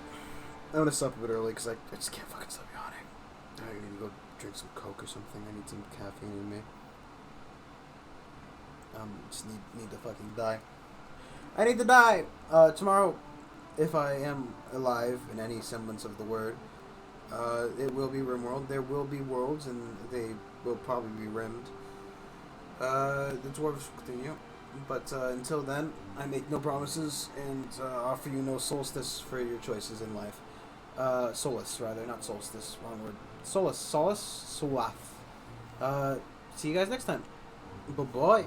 I'm gonna stop a bit early because I just can't fucking stop yawning. I need to go drink some Coke or something. I need some caffeine in me. Just need to fucking die. I need to die! Tomorrow, if I am alive in any semblance of the word, it will be RimWorld. There will be worlds, and they will probably be rimmed. The dwarves continue. But until then, I make no promises and offer you no solstice for your choices in life. Solace, rather, not solstice, wrong word. Solace, solace, solath. See you guys next time. Bye-bye.